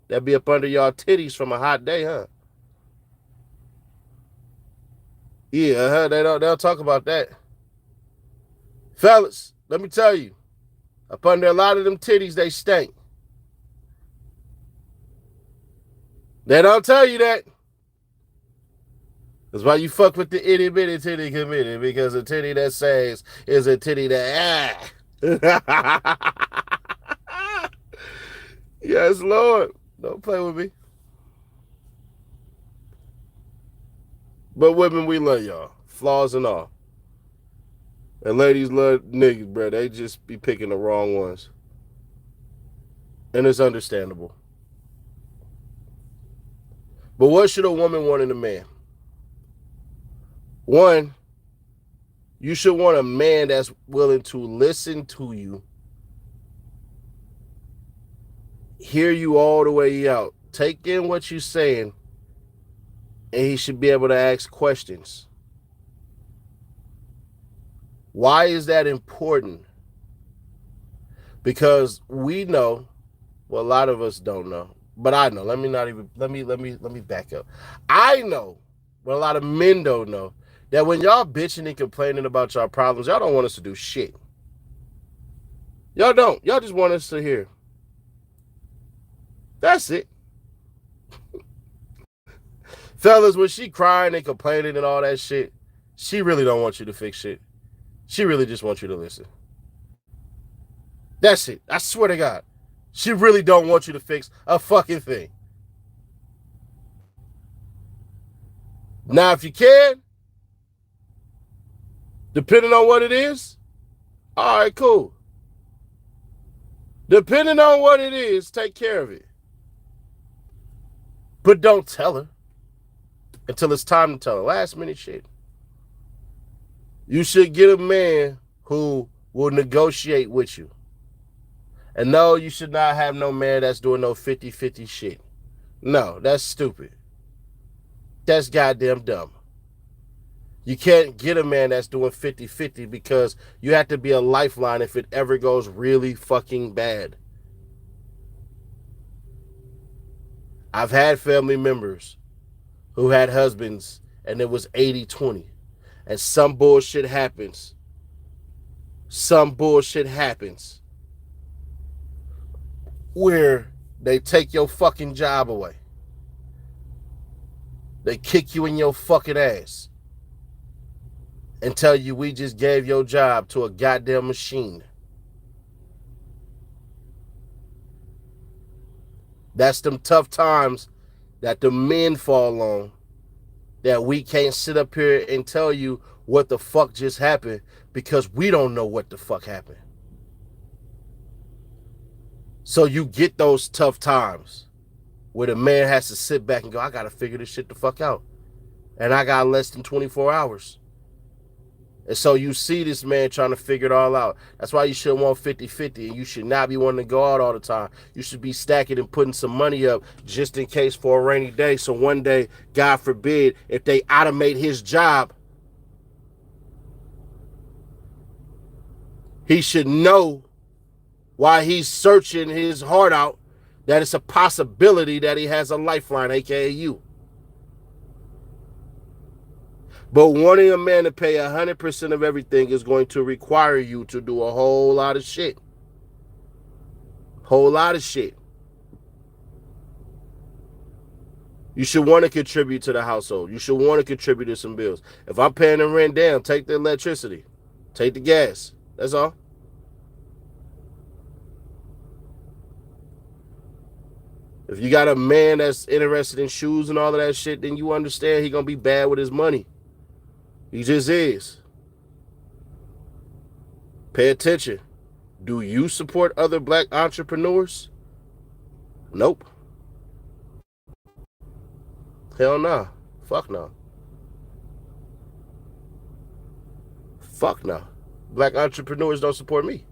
that be up under y'all titties from a hot day, huh? Yeah, they'll talk about that. Fellas, let me tell you, up under a lot of them titties, they stink. They don't tell you that. That's why you fuck with the itty bitty titty committee, because a titty that says is a titty that Yes, Lord. Don't play with me. But women, we love y'all. Flaws and all. And ladies love niggas, bro. They just be picking the wrong ones. And it's understandable. But what should a woman want in a man? One, you should want a man that's willing to listen to you, hear you all the way out, take in what you're saying, and he should be able to ask questions. Why is that important? Because we know, well, a lot of us don't know, but I know. Let me back up. I know, but a lot of men don't know, that when y'all bitching and complaining about y'all problems, y'all don't want us to do shit. Y'all don't. Y'all just want us to hear. That's it. Fellas, when she crying and complaining and all that shit, she really don't want you to fix shit. She really just wants you to listen. That's it. I swear to God. She really don't want you to fix a fucking thing. Now, if you can, depending on what it is, all right, cool. Depending on what it is, take care of it. But don't tell her until it's time to tell her. Last minute shit. You should get a man who will negotiate with you. And no, you should not have no man that's doing no 50-50 shit. No, that's stupid. That's goddamn dumb. You can't get a man that's doing 50-50 because you have to be a lifeline if it ever goes really fucking bad. I've had family members who had husbands and it was 80-20. And some bullshit happens. Some bullshit happens where they take your fucking job away. They kick you in your fucking ass. and tell you we just gave your job to a goddamn machine. That's them tough times that the men fall on, that we can't sit up here and tell you what the fuck just happened because we don't know what the fuck happened. So you get those tough times where the man has to sit back and go, I gotta figure this shit the fuck out. And I got less than 24 hours. And so you see this man trying to figure it all out. That's why you should want 50-50, and you should not be wanting to go out all the time. You should be stacking and putting some money up just in case for a rainy day. So one day, God forbid, if they automate his job, he should know while he's searching his heart out that it's a possibility that he has a lifeline, aka you. But wanting a man to pay 100% of everything is going to require you to do a whole lot of shit. Whole lot of shit. You should want to contribute to the household. You should want to contribute to some bills. If I'm paying the rent down, take the electricity. Take the gas. That's all. If you got a man that's interested in shoes and all of that shit, then you understand he's going to be bad with his money. He just is. Pay attention. Do you support other black entrepreneurs? Nope. Hell no. Fuck no. Fuck no. Black entrepreneurs don't support me.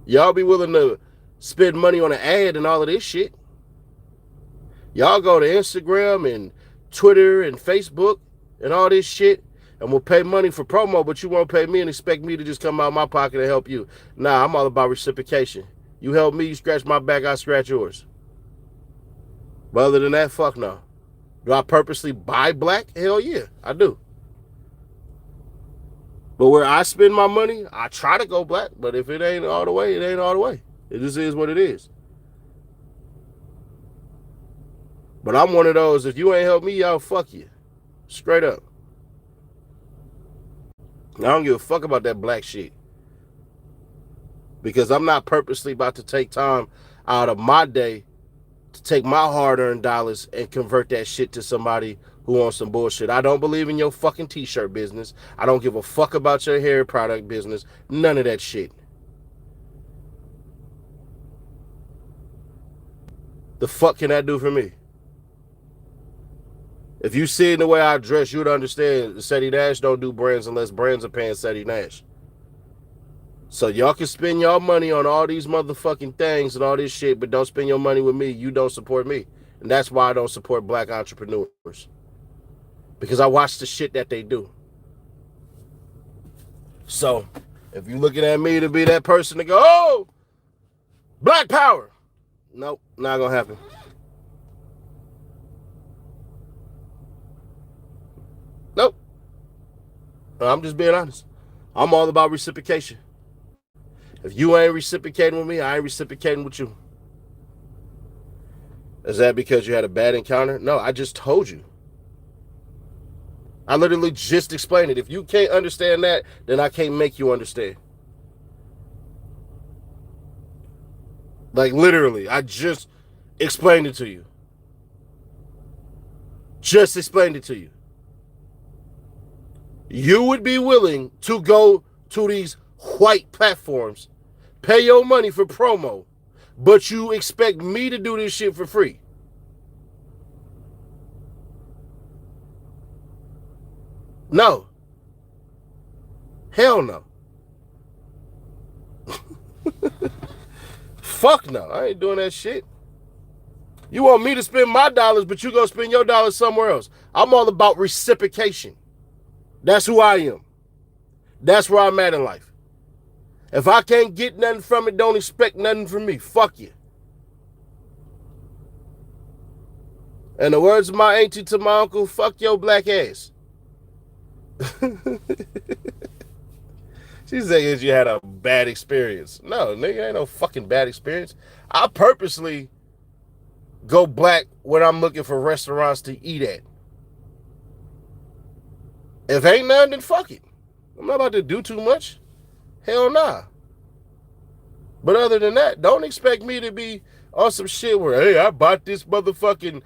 Y'all be willing to spend money on an ad and all of this shit. Y'all go to Instagram and Twitter and Facebook and all this shit and will pay money for promo, but you won't pay me and expect me to just come out of my pocket and help you. Nah, I'm all about reciprocation. You help me, you scratch my back, I scratch yours. But other than that, fuck no. Do I purposely buy black? Hell yeah, I do. But where I spend my money, I try to go black. But if it ain't all the way, it ain't all the way. It just is what it is. But I'm one of those, if you ain't help me out, fuck you. Straight up. I don't give a fuck about that black shit. Because I'm not purposely about to take time out of my day to take my hard-earned dollars and convert that shit to somebody who wants some bullshit. I don't believe in your fucking t-shirt business. I don't give a fuck about your hair product business. None of that shit. The fuck can that do for me? If you see it in the way I dress, you would understand Seti Nash don't do brands unless brands are paying Seti Nash. So y'all can spend y'all money on all these motherfucking things and all this shit, but don't spend your money with me. You don't support me. And that's why I don't support black entrepreneurs. Because I watch the shit that they do. So, if you're looking at me to be that person to go, oh, black power. Nope, not gonna happen. Nope. I'm just being honest. I'm all about reciprocation. If you ain't reciprocating with me, I ain't reciprocating with you. Is that because you had a bad encounter? No, I just told you. I literally just explained it. If you can't understand that, then I can't make you understand. Like literally, I just explained it to you. Just explained it to you. You would be willing to go to these white platforms, pay your money for promo, but you expect me to do this shit for free. No. Hell no. Fuck no. I ain't doing that shit. You want me to spend my dollars, but you gonna spend your dollars somewhere else. I'm all about reciprocation. That's who I am. That's where I'm at in life. If I can't get nothing from it, don't expect nothing from me. Fuck you. In the words of my auntie to my uncle, fuck your black ass. She said you had a bad experience. No, nigga, ain't no fucking bad experience. I purposely go black when I'm looking for restaurants to eat at. If ain't none, then fuck it. I'm not about to do too much. Hell nah. But other than that, don't expect me to be on some shit where, hey, I bought this motherfucking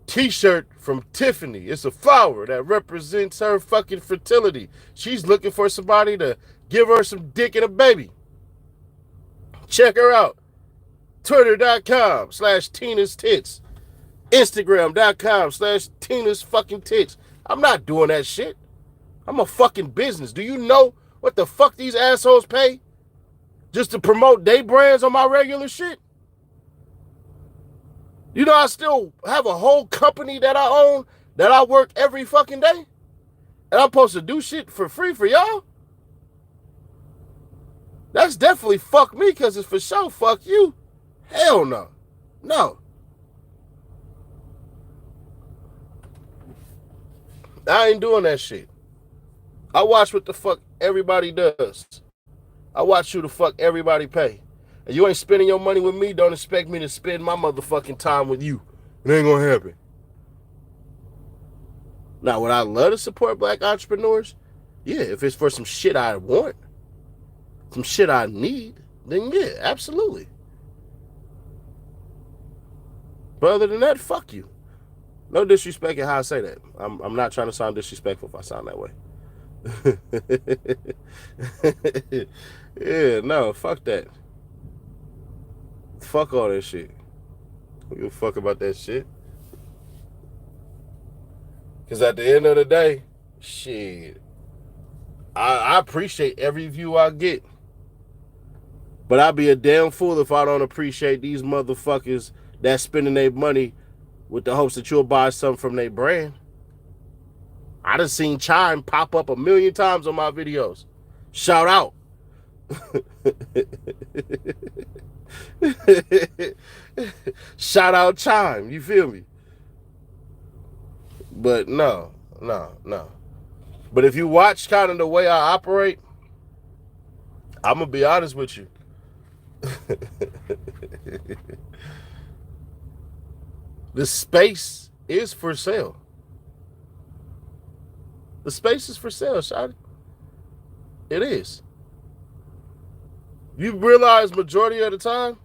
t-shirt from Tiffany. It's a flower that represents her fucking fertility. She's looking for somebody to give her some dick and a baby. Check her out. Twitter.com/Tina's tits. Instagram.com/Tina's fucking tits. I'm not doing that shit. I'm a fucking business. Do you know what the fuck these assholes pay just to promote their brands on my regular shit? You know I still have a whole company that I own, that I work every fucking day? And I'm supposed to do shit for free for y'all? That's definitely fuck me, because it's for sure fuck you. Hell no. No. I ain't doing that shit. I watch what the fuck everybody does. I watch who the fuck everybody pay. And you ain't spending your money with me, don't expect me to spend my motherfucking time with you. It ain't gonna happen. Now, would I love to support black entrepreneurs? Yeah, if it's for some shit I want, some shit I need, then yeah, absolutely. But other than that, fuck you. No disrespect in how I say that. I'm not trying to sound disrespectful if I sound that way. Yeah, no, fuck that. Fuck all that shit. Don't give a fuck about that shit. Because at the end of the day, shit, I appreciate every view I get. But I'd be a damn fool if I don't appreciate these motherfuckers that's spending their money with the hopes that you'll buy something from their brand. I done seen Chime pop up 1,000,000 times on my videos. Shout out. Shout out Chime, you feel me? But no. But if you watch kind of the way I operate, I'm going to be honest with you. The space is for sale. The space is for sale, shawty. It is. You realize majority of the time,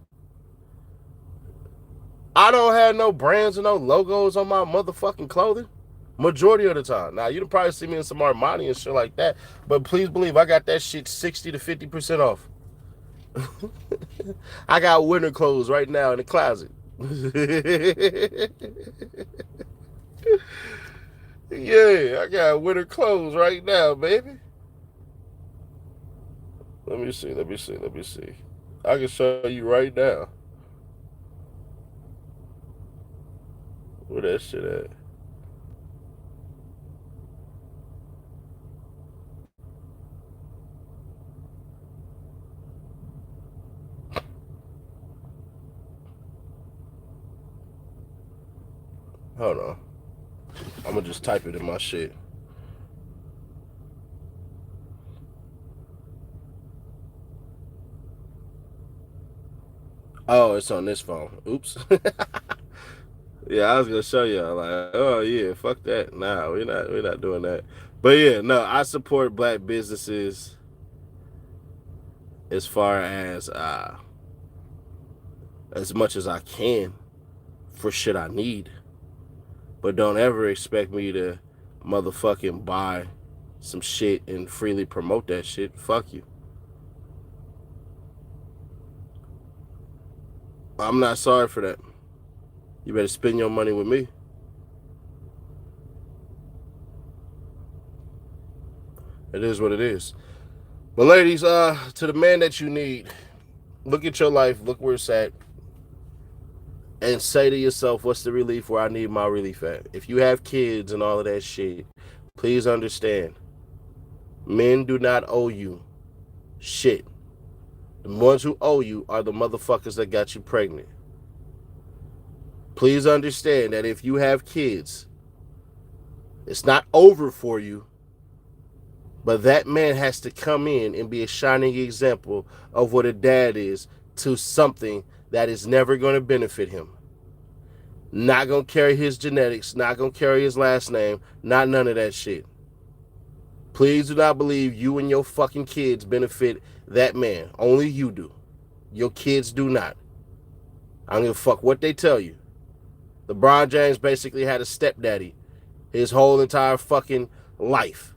I don't have no brands and no logos on my motherfucking clothing. Majority of the time. Now, you'll probably see me in some Armani and shit like that, but please believe I got that shit 60 to 50% off. I got winter clothes right now in the closet. Yeah, I got winter clothes right now, baby. Let me see. I can show you right now. Where that shit at? Hold on. I'm gonna just type it in my shit. Oh, it's on this phone. Oops. Yeah, I was gonna show y'all like, oh yeah, fuck that. Nah, we're not doing that. But yeah, no, I support black businesses as far as much as I can for shit I need. But don't ever expect me to motherfucking buy some shit and freely promote that shit. Fuck you. I'm not sorry for that. You better spend your money with me. It is what it is. But ladies, to the man that you need, look at your life, look where it's at, and say to yourself, what's the relief where I need my relief at? If you have kids and all of that shit, please understand, men do not owe you shit. The ones who owe you are the motherfuckers that got you pregnant. Please understand that if you have kids, it's not over for you, but that man has to come in and be a shining example of what a dad is to something that is never going to benefit him. Not going to carry his genetics, not going to carry his last name, not none of that shit. Please do not believe you and your fucking kids benefit that man. Only you do. Your kids do not. I don't give a fuck what they tell you. LeBron James basically had a stepdaddy his whole entire fucking life.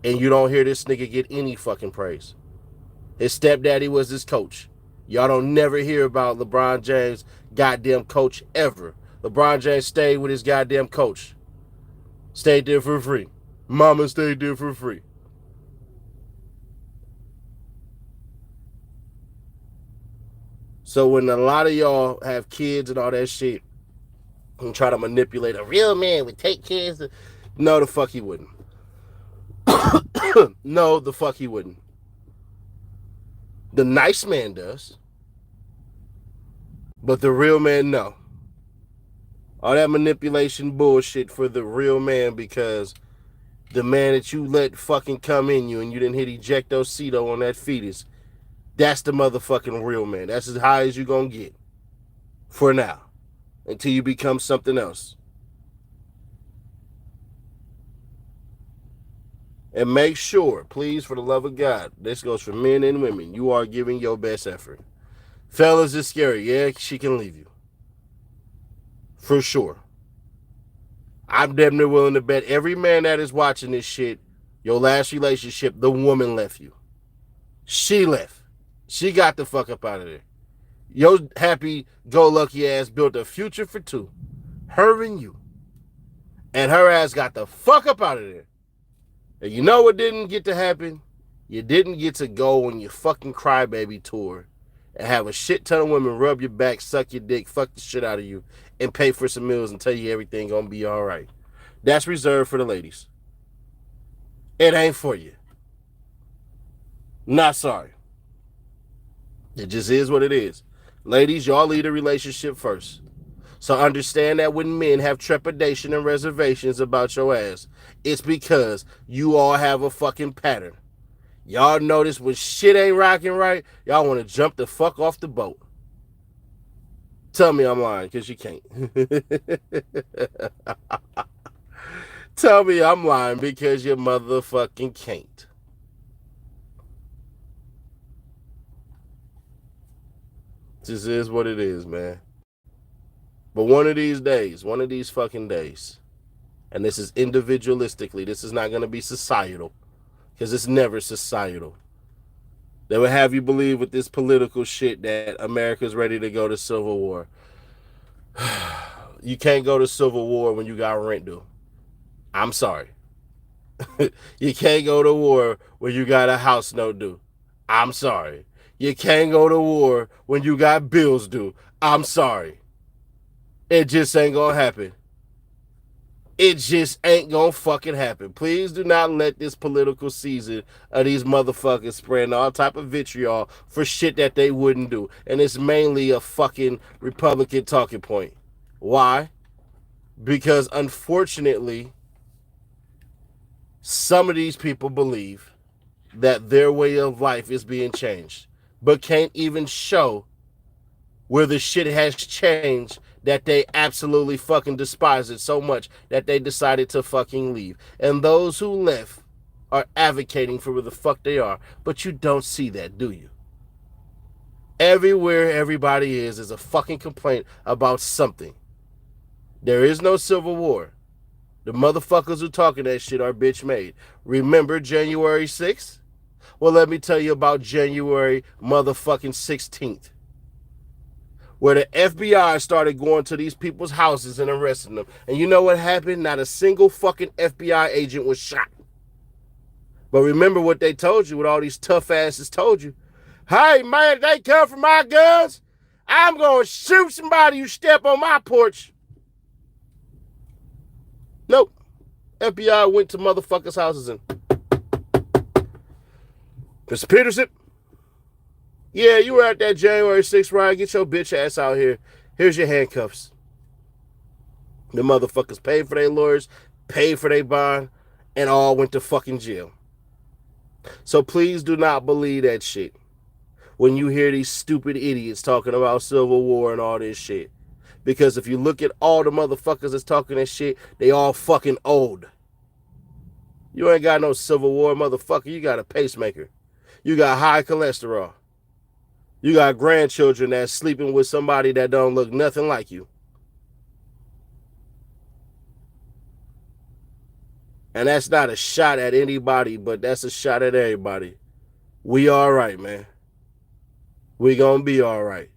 And you don't hear this nigga get any fucking praise. His stepdaddy was his coach. Y'all don't never hear about LeBron James' goddamn coach ever. LeBron James stayed with his goddamn coach. Stayed there for free. Mama stayed there for free. So when a lot of y'all have kids and all that shit and try to manipulate, a real man would take kids. No, the fuck he wouldn't. No, the fuck he wouldn't. The nice man does. But the real man, no. All that manipulation bullshit for the real man, because the man that you let fucking come in you and you didn't hit ejectocito on that fetus, that's the motherfucking real man. That's as high as you gonna get. For now. Until you become something else. And make sure, please, for the love of God, this goes for men and women, you are giving your best effort. Fellas, it's scary. Yeah, she can leave you. For sure. I'm damn near willing to bet every man that is watching this shit, your last relationship, the woman left you. She left. She got the fuck up out of there. Your happy-go-lucky ass built a future for two. Her and you. And her ass got the fuck up out of there. And you know what didn't get to happen? You didn't get to go on your fucking crybaby tour and have a shit ton of women rub your back, suck your dick, fuck the shit out of you, and pay for some meals and tell you everything gonna be all right. That's reserved for the ladies. It ain't for you. Not sorry. It just is what it is. Ladies, y'all lead a relationship first. So understand that when men have trepidation and reservations about your ass, it's because you all have a fucking pattern. Y'all notice when shit ain't rocking right, y'all want to jump the fuck off the boat. Tell me I'm lying, because you can't. Tell me I'm lying, because you motherfucking can't. This is what it is, man. But one of these days, one of these fucking days, and this is individualistically, this is not going to be societal, because it's never societal. They would have you believe with this political shit that America's ready to go to civil war. You can't go to civil war when you got rent due. I'm sorry. You can't go to war when you got a house note due. I'm sorry. You can't go to war when you got bills due. I'm sorry. It just ain't gonna happen. It just ain't gonna fucking happen. Please do not let this political season of these motherfuckers spreading all type of vitriol for shit that they wouldn't do. And it's mainly a fucking Republican talking point. Why? Because unfortunately, some of these people believe that their way of life is being changed, but can't even show where the shit has changed that they absolutely fucking despise it so much that they decided to fucking leave. And those who left are advocating for where the fuck they are. But you don't see that, do you? Everywhere everybody is a fucking complaint about something. There is no civil war. The motherfuckers who talking that shit are bitch made. Remember January 6th? Well, let me tell you about January motherfucking 16th. Where the FBI started going to these people's houses and arresting them. And you know what happened? Not a single fucking FBI agent was shot. But remember what they told you, what all these tough asses told you. Hey, man, if they come for my guns, I'm going to shoot somebody who step on my porch. Nope. FBI went to motherfuckers' houses and... Mr. Peterson? Yeah, you were at that January 6th riot. Get your bitch ass out here. Here's your handcuffs. The motherfuckers paid for their lawyers, paid for their bond, and all went to fucking jail. So please do not believe that shit when you hear these stupid idiots talking about civil war and all this shit. Because if you look at all the motherfuckers that's talking that shit, they all fucking old. You ain't got no Civil War, motherfucker. You got a pacemaker. You got high cholesterol. You got grandchildren that's sleeping with somebody that don't look nothing like you. And that's not a shot at anybody, but that's a shot at everybody. We all right, man. We gonna be all right.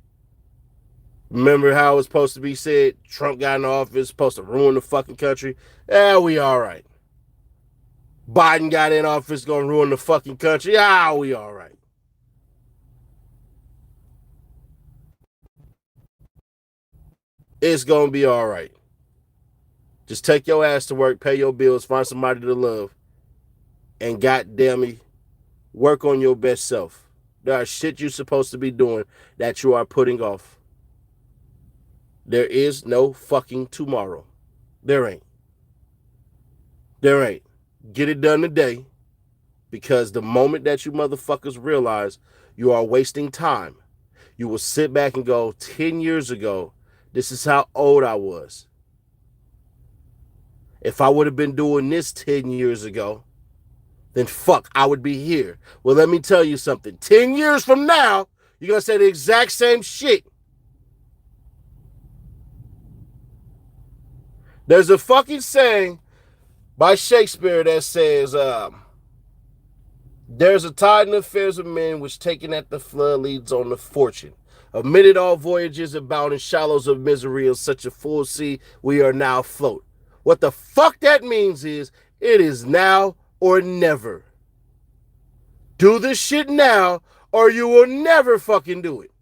Remember how it was supposed to be said, Trump got in office, supposed to ruin the fucking country? Yeah, we all right. Biden got in office, gonna ruin the fucking country? Yeah, we all right. It's gonna be all right. Just take your ass to work, pay your bills, find somebody to love, and goddamn me, work on your best self. There are shit you're supposed to be doing that you are putting off. There is no fucking tomorrow. There ain't. There ain't. Get it done today, because the moment that you motherfuckers realize you are wasting time, you will sit back and go, 10 years ago, this is how old I was. If I would have been doing this 10 years ago, then fuck, I would be here. Well, let me tell you something. 10 years from now, you're going to say the exact same shit. There's a fucking saying by Shakespeare that says, there's a tide in the affairs of men which taken at the flood leads on to fortune. Amid all voyages about in shallows of misery of such a full sea, we are now afloat. What the fuck that means is, it is now or never. Do this shit now, or you will never fucking do it.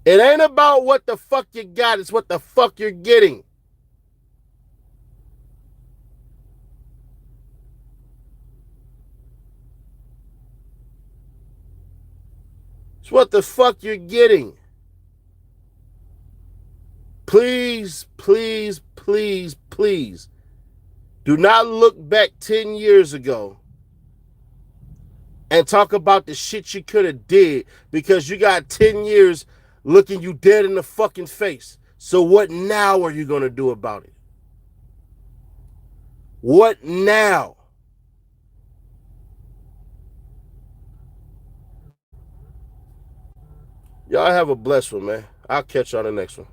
It ain't about what the fuck you got, it's what the fuck you're getting. It's what the fuck you're getting. Please, please, please, please, do not look back 10 years ago and talk about the shit you could have did, because you got 10 years looking you dead in the fucking face. So what now are you going to do about it? What now? Y'all have a blessed one, man. I'll catch you on the next one.